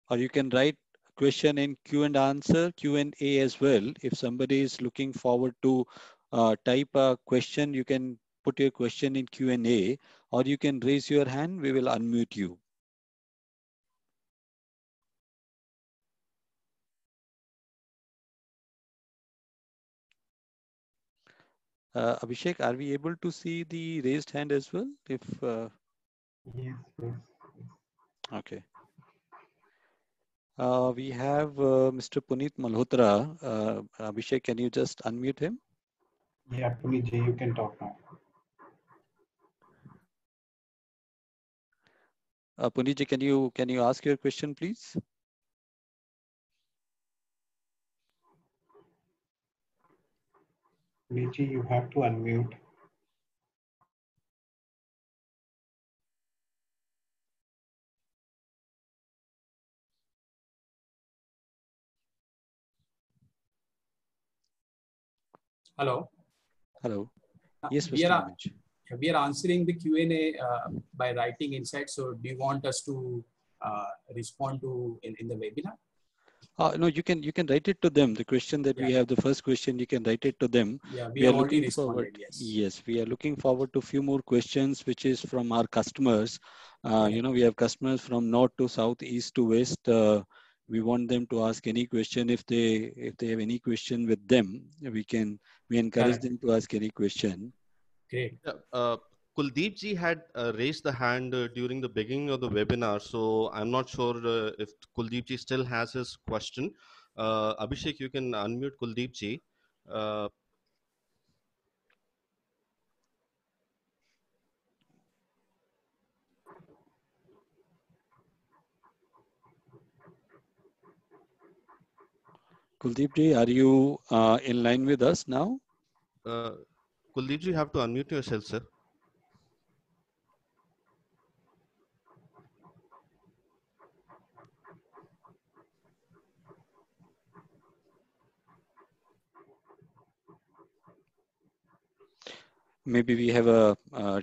Or you can write question in Q&A as well. If somebody is looking forward to type a question, you can put your question in Q&A, or you can raise your hand. We will unmute you. Abhishek, are we able to see the raised hand as well? If Yes, yes. okay. We have Mr. Puneet Malhotra. Abhishek, can you just unmute him? Yeah, Puneet ji, you can talk now. Puneet ji, can you ask your question, please? Puneet ji, you have to unmute. Hello. Hello. Yes, we Mr. are Nimish. we are answering the Q&A by writing inside. So do you want us to respond to in the webinar? No, you can write it to them. The question that we have, the first question, you can write it to them. Yeah, we are already looking responded, forward. yes. We are looking forward to a few more questions, which is from our customers. We have customers from north to south, east to west. We want them to ask any question. If they have any question with them, we encourage them to ask any question. Great. Kuldeep ji had raised the hand during the beginning of the webinar, so I'm not sure if Kuldeep ji still has his question. Abhishek, you can unmute Kuldeep ji. Kuldeep ji, are you in line with us now? Kuldeep ji, you have to unmute yourself, sir. Maybe we have a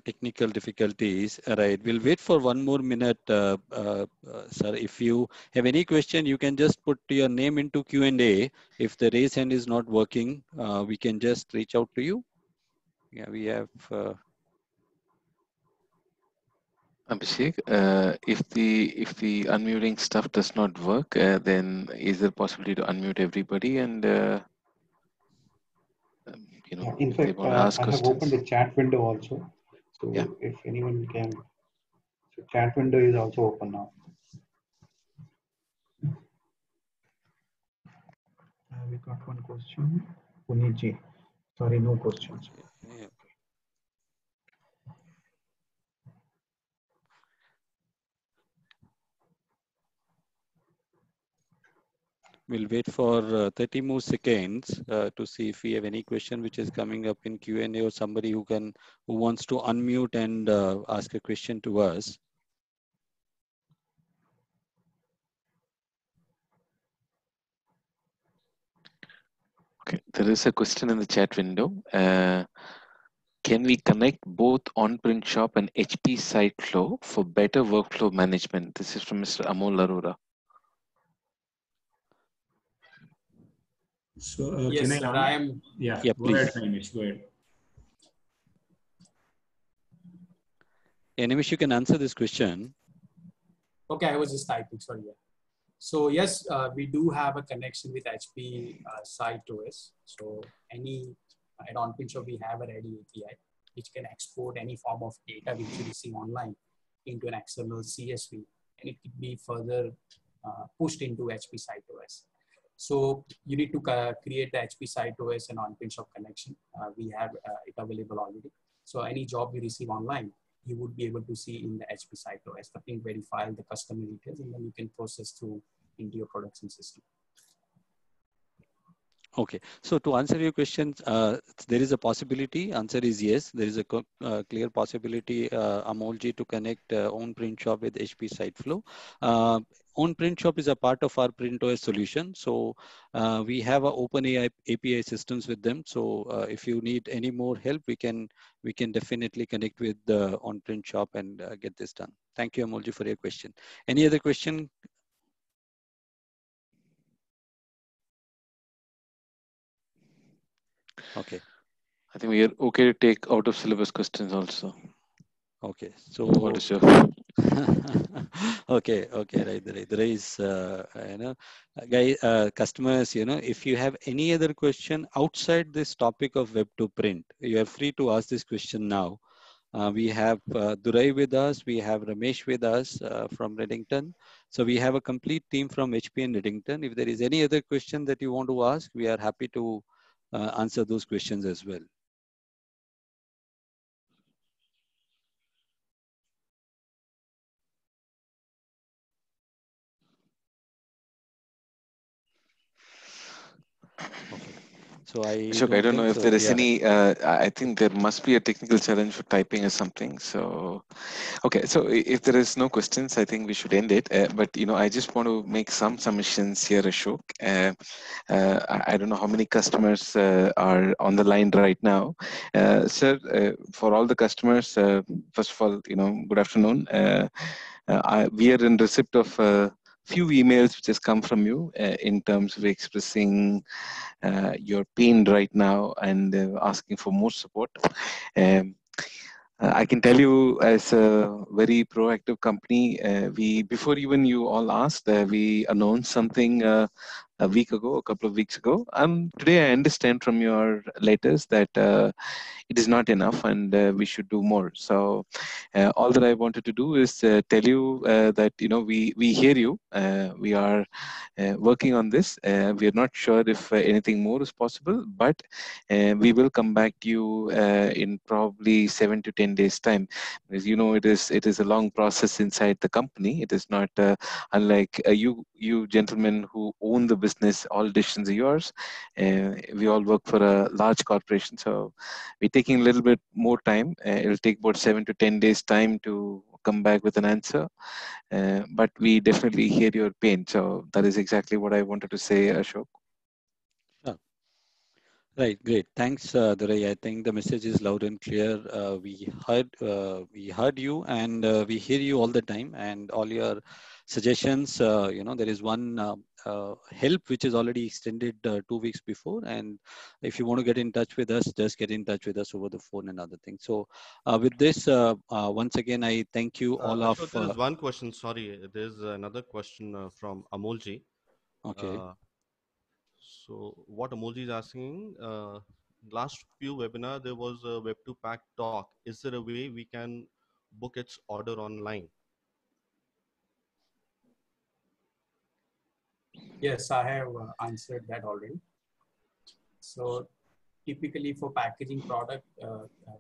technical difficulties. Right, we'll wait for one more minute, sir. If you have any question, you can just put your name into Q&A. If the raise hand is not working, we can just reach out to you. Yeah, we have. Abhishek, if the unmuting stuff does not work, then is there possibility to unmute everybody and in fact, I have opened a chat window also. So yeah. If anyone can, so chat window is also open now. We got one question. Puneet ji, sorry, no questions. Yeah. We'll wait for 30 more seconds to see if we have any question which is coming up in Q&A, or somebody who wants to unmute and ask a question to us. Okay. Okay, there is a question in the chat window. Can we connect both on-print shop and HP SiteFlow for better workflow management? This is from Mr. Amol Arora. So Yes, can I? sir, I am. Yeah, go please. ahead, Nimish, go ahead. Yeah, Nimish, you can answer this question. Okay, I was just typing, sorry. Yeah. So yes, we do have a connection with HP SiteOS. So any at on-print shop, we have a ready API which can export any form of data which you receive online into an XML CSV, and it could be further pushed into HP SiteOS. So you need to create the HP SiteOS and on-print shop connection. We have it available already. So any job you receive online, you would be able to see in the HP SiteOS, the print verify, the customer details, and then you can process through into your production system. Okay, so to answer your question, there is a possibility. Answer is yes. There is a clear possibility, Amolji, to connect own print shop with HP SiteFlow. Own print shop is a part of our PrintOS solution. So we have a open API systems with them. So if you need any more help, we can definitely connect with the on print shop and get this done. Thank you, Amolji, for your question. Any other question? Okay. I think we are okay to take out of syllabus questions also. Okay, so what is your okay, right. There is, customers, if you have any other question outside this topic of web to print, you are free to ask this question now. We have Durai with us, we have Ramesh with us from Redington. So we have a complete team from HP and Redington. If there is any other question that you want to ask, we are happy to answer those questions as well. Okay. So I don't know if so. there is any, I think there must be a technical challenge for typing or something. So, okay. So if there is no questions, I think we should end it. But, I just want to make some submissions here, Ashok. I don't know how many customers are on the line right now. Sir, for all the customers, first of all, good afternoon. We are in receipt of few emails which has come from you in terms of expressing your pain right now and asking for more support. I can tell you, as a very proactive company, we before even you all asked, we announced something a couple of weeks ago. Today I understand from your letters that it is not enough and we should do more. So all that I wanted to do is tell you that we hear you. We are working on this. We are not sure if anything more is possible, but we will come back to you in probably 7 to 10 days time. Because it is a long process inside the company. It is not unlike you gentlemen who own the business. All decisions are yours. We all work for a large corporation, so we're taking a little bit more time. It'll take about 7 to 10 days time to come back with an answer. But we definitely hear your pain. So that is exactly what I wanted to say, Ashok. Sure. Right, great. Thanks, Durai. I think the message is loud and clear. We heard you, and we hear you all the time, and all your suggestions. There is one help which is already extended 2 weeks before, and if you want to get in touch with us, just get in touch with us over the phone and other things. So, with this, once again, I thank you all Ashok, of. there is one question. Sorry, there's another question from Amolji. Okay. So what Amolji is asking, last few webinar, there was a Web2Pack talk. Is there a way we can book its order online? Yes, I have answered that already. So typically for packaging product,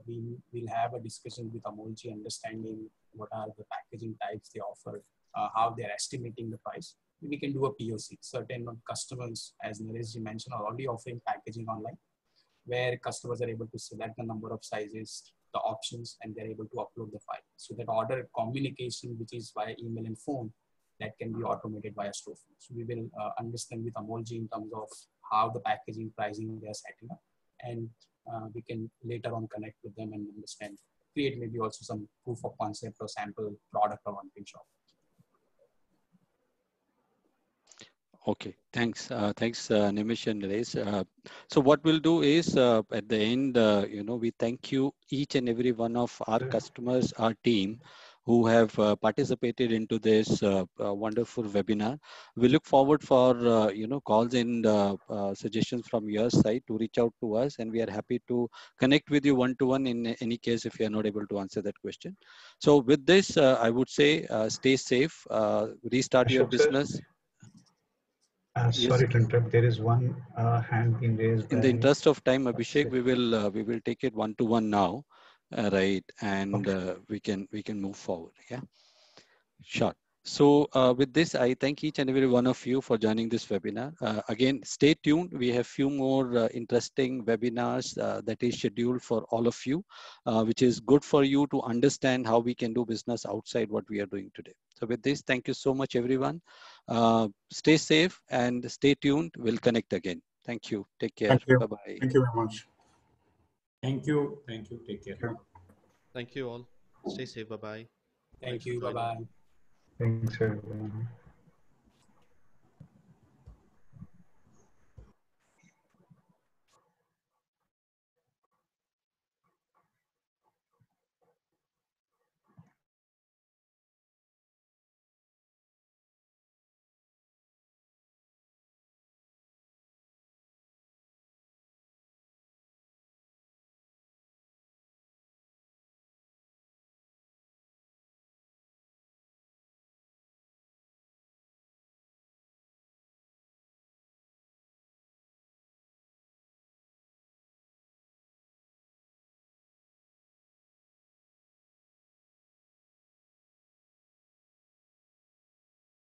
we will have a discussion with Amolji, understanding what are the packaging types they offer, how they're estimating the price. We can do a POC. Certain customers, as Nareshji mentioned, are already offering packaging online, where customers are able to select the number of sizes, the options, and they're able to upload the file. So that order communication, which is via email and phone, that can be automated via Storefront. So we will understand with Amolji in terms of how the packaging pricing they are setting up, and we can later on connect with them and understand, create maybe also some proof of concept or sample product or one-page shop. Okay, thanks. Thanks, Nimish and Naresh. So what we'll do is at the end, we thank you each and every one of our customers, our team, who have participated into this wonderful webinar. We look forward for calls and suggestions from your side to reach out to us, and we are happy to connect with you one-to-one in any case if you are not able to answer that question. So with this, I would say stay safe, restart your Ashok, business. Sir, Yes. Sorry to interrupt. There is one hand being raised. In the interest of time, Abhishek, we will take it one-to-one now, right? And okay. we can move forward. Yeah, sure. So with this, I thank each and every one of you for joining this webinar. Again, stay tuned. We have few more interesting webinars that is scheduled for all of you, which is good for you to understand how we can do business outside what we are doing today. So with this, thank you so much, everyone. Stay safe and stay tuned. We'll connect again. Thank you. Take care. Thank you. Bye-bye. Thank you very much. Thank you. Thank you. Take care. Thank you all. Stay safe. Bye-bye. Thank you. Bye-bye. Thanks, everyone.